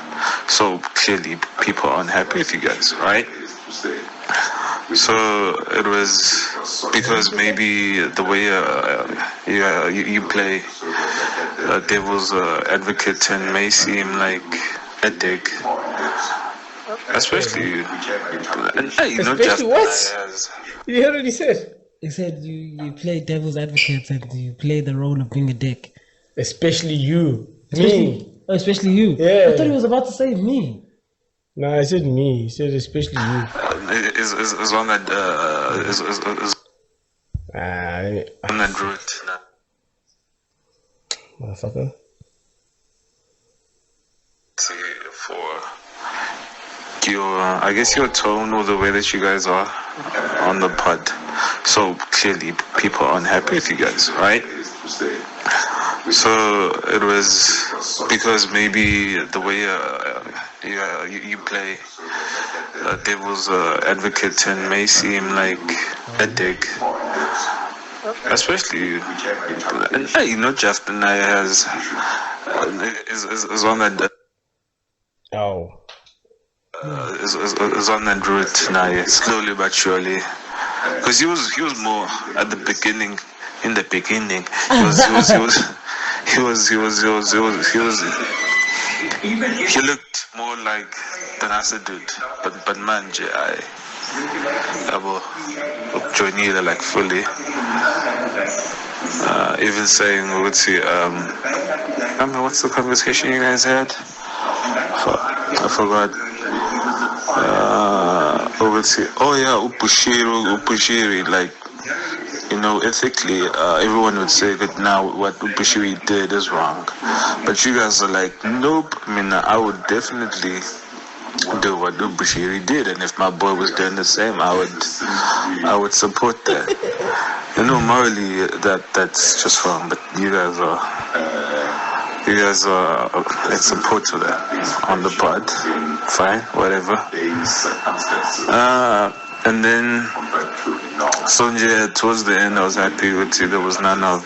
S3: So clearly people aren't happy with you guys, right? So it was because maybe the way you play devil's advocate and may seem like a dick. Especially you.
S1: Especially what? You heard what he said?
S2: He said you play devil's advocate and you play the role of being a dick.
S1: Especially you.
S2: Especially you.
S1: Yeah.
S2: I thought he was about to say me.
S1: No, I said me. He said especially you.
S3: Is on that is on that route.
S1: Motherfucker.
S3: For your tone or the way that you guys are on the pod. So clearly people aren't happy with you guys, right? So it was because maybe the way you play devil's advocate and may seem like a dick. Especially you. Jafta is on that.
S1: Oh.
S3: Is on that route now, yeah, slowly but surely. Because he was more at the beginning. In the beginning, he looked more like the Nasa dude, but manje I joined like fully. Even saying what's the conversation you guys had? I forgot. Upushiri, like, ethically, everyone would say that now what Upushiri did is wrong. But you guys are like, nope. I mean, I would definitely do what Upushiri did, and if my boy was doing the same, I would support that. Morally, that's just wrong. But you guys are in support of that on the pod. Fine, whatever. And then Sonja, towards the end, I was happy with you. There was none of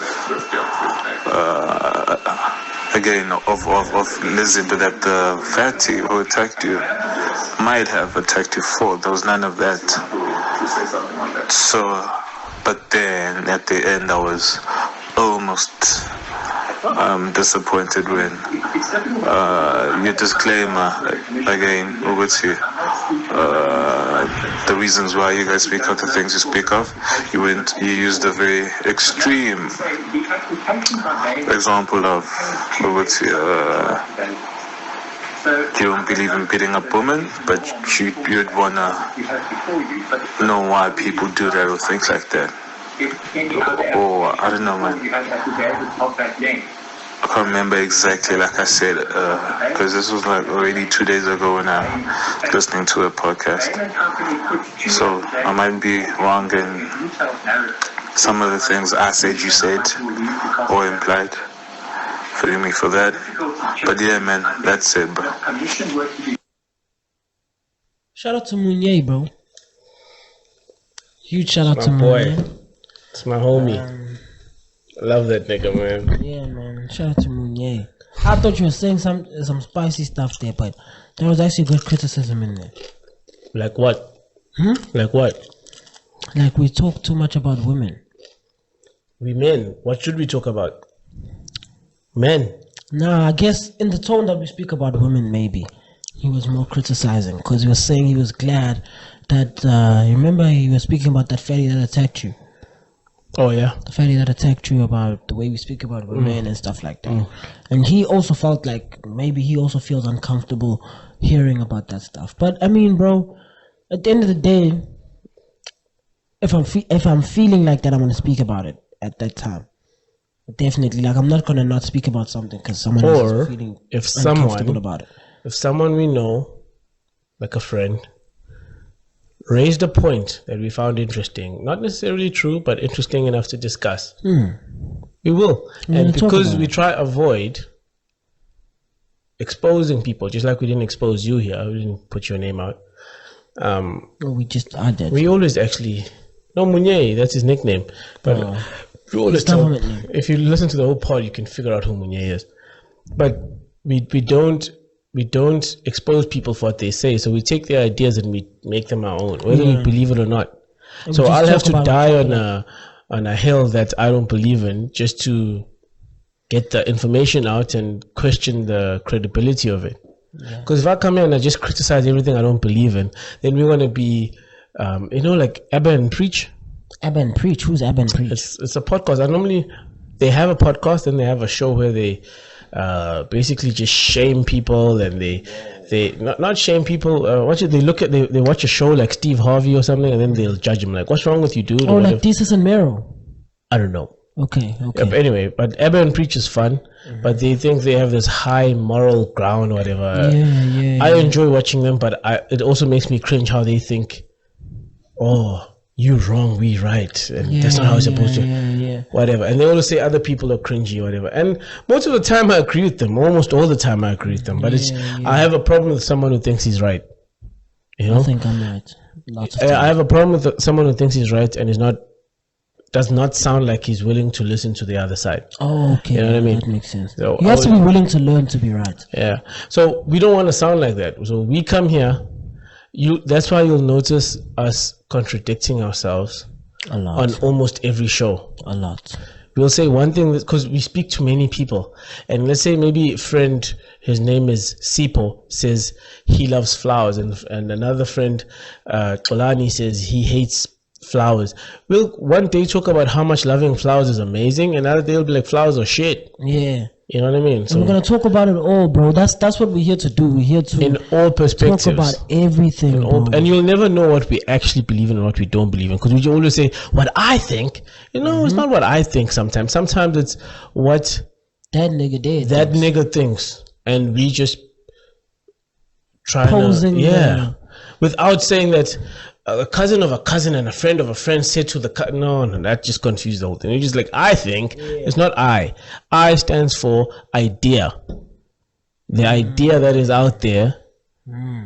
S3: Lizzie, but that the fatty who attacked you might have attacked you for. There was none of that. So, but then at the end, I was almost disappointed when your disclaimer again, the reasons why you guys speak of the things you speak of, you used a very extreme example of you don't believe in beating up women, but you'd wanna know why people do that or things like that. Or I don't know, man. I can't remember exactly, like I said, because this was like already 2 days ago when I'm listening to a podcast. So I might be wrong in some of the things I said, you said, or implied. Forgive me for that. But yeah, man, that's it, bro.
S2: Shout out to Mounier, bro. Huge shout out to
S1: boy.
S2: Mounier.
S1: It's my homie. I love that nigga, man.
S2: Yeah, man. Shout out to Mounier. I thought you were saying some spicy stuff there, but there was actually good criticism in there.
S1: Like what? Like what?
S2: Like we talk too much about women.
S1: We men. What should we talk about? Men.
S2: Nah, I guess in the tone that we speak about women, maybe he was more criticizing because he was saying he was glad that. Remember, he was speaking about that fatty that attacked you.
S1: Oh yeah,
S2: the fatty that attacked you about the way we speak about women and stuff like that. And he also felt like maybe he also feels uncomfortable hearing about that stuff. But I mean, bro, at the end of the day, if I'm feeling like that, I'm gonna speak about it at that time. Definitely, like I'm not gonna not speak about something because someone else is feeling uncomfortable about it.
S1: If someone we know, like a friend, raised a point that we found interesting, not necessarily true, but interesting enough to discuss, we will. And because we try avoid exposing people, just like we didn't expose you here, we didn't put your name out.
S2: We just added.
S1: We always actually, no, Munye, that's his nickname. But we always tell, if you listen to the whole pod, you can figure out who Munye is. But we don't expose people for what they say. So we take their ideas and we make them our own, whether we believe it or not. And so I'll have to die on a hill that I don't believe in just to get the information out and question the credibility of it. Because if I come here and I just criticize everything I don't believe in, then we're going to be, like Abba and Preach.
S2: Abba and Preach? Who's Abba and Preach?
S1: It's a podcast. They have a podcast and they have a show where they basically just shame people, and they not shame people. They watch a show like Steve Harvey or something, and then they'll judge him like, what's wrong with you, dude?
S2: Oh, like Jesus and Mero.
S1: I don't know.
S2: Okay.
S1: Yeah, but anyway, but Abba and Preach is fun, but they think they have this high moral ground or whatever. I enjoy watching them, but it also makes me cringe how they think, oh, you wrong, we right, and that's not how it's supposed to. Whatever, and they always say other people are cringy or whatever. And most of the time, I agree with them. Almost all the time, I agree with them. But I have a problem with someone who thinks he's right. You know,
S2: I think I'm right.
S1: I have a problem with someone who thinks he's right and does not sound like he's willing to listen to the other side.
S2: Oh, okay.
S1: You know what I mean?
S2: That makes sense. So you have to be willing to learn to be right.
S1: Yeah. So we don't want to sound like that. So we come here. That's why you'll notice us contradicting ourselves
S2: a lot
S1: on almost every show.
S2: A lot.
S1: We'll say one thing because we speak to many people, and let's say maybe a friend, his name is Sipo, says he loves flowers, and another friend, Kolani, says he hates flowers. We'll one day talk about how much loving flowers is amazing, and another day will be like flowers are shit.
S2: Yeah.
S1: You know what I mean? So
S2: we're gonna talk about it all, bro. That's what we're here to do. We're here to
S1: in all perspectives
S2: talk about everything,
S1: and you'll never know what we actually believe in and what we don't believe in, because we always say what I think. It's not what I think. Sometimes it's what
S2: that nigga did.
S1: That nigga thinks, and we just try
S2: posing,
S1: without saying that. A cousin of a cousin and a friend of a friend said to the no, that just confused the whole thing. You're just like, I think. It's not I. I stands for idea. The idea that is out there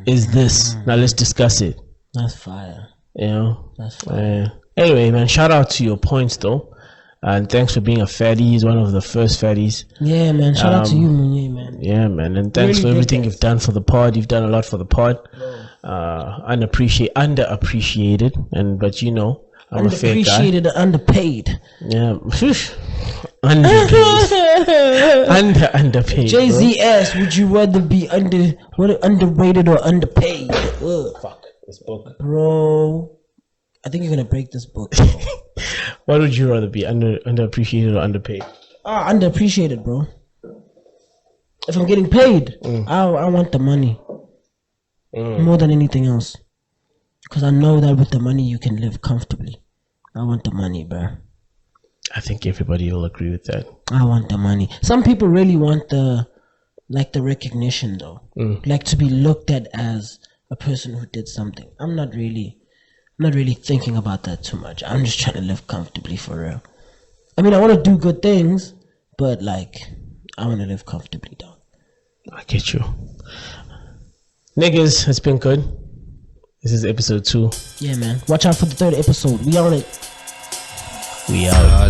S1: is this. Now let's discuss it.
S2: That's fire.
S1: That's fire. Anyway, man, shout out to your points though, and thanks for being a fatty. He's one of the first fatties.
S2: Yeah, man. Shout out to you, man.
S1: Yeah, man, and thanks for everything you've done for the pod. You've done a lot for the pod. Underappreciated, but I'm a fair guy.
S2: Underappreciated, underpaid.
S1: Yeah, underpaid.
S2: Jay-Z asked, "Would you rather be underrated or underpaid?" Ugh.
S1: Fuck this book,
S2: bro. I think you're gonna break this book. Bro.
S1: What would you rather be, underappreciated or underpaid?
S2: Underappreciated, bro. If I'm getting paid, I want the money. More than anything else, because I know that with the money you can live comfortably. I want the money, bro.
S1: I think everybody will agree with that.
S2: I want the money. Some people really want the recognition though, like to be looked at as a person who did something. I'm not really thinking about that too much. I'm just trying to live comfortably for real. I mean, I want to do good things, but I want to live comfortably, dog.
S1: I get you. Niggas, it's been good. This is episode 2.
S2: Yeah, man. Watch out for the 3rd episode. We on it.
S1: We out.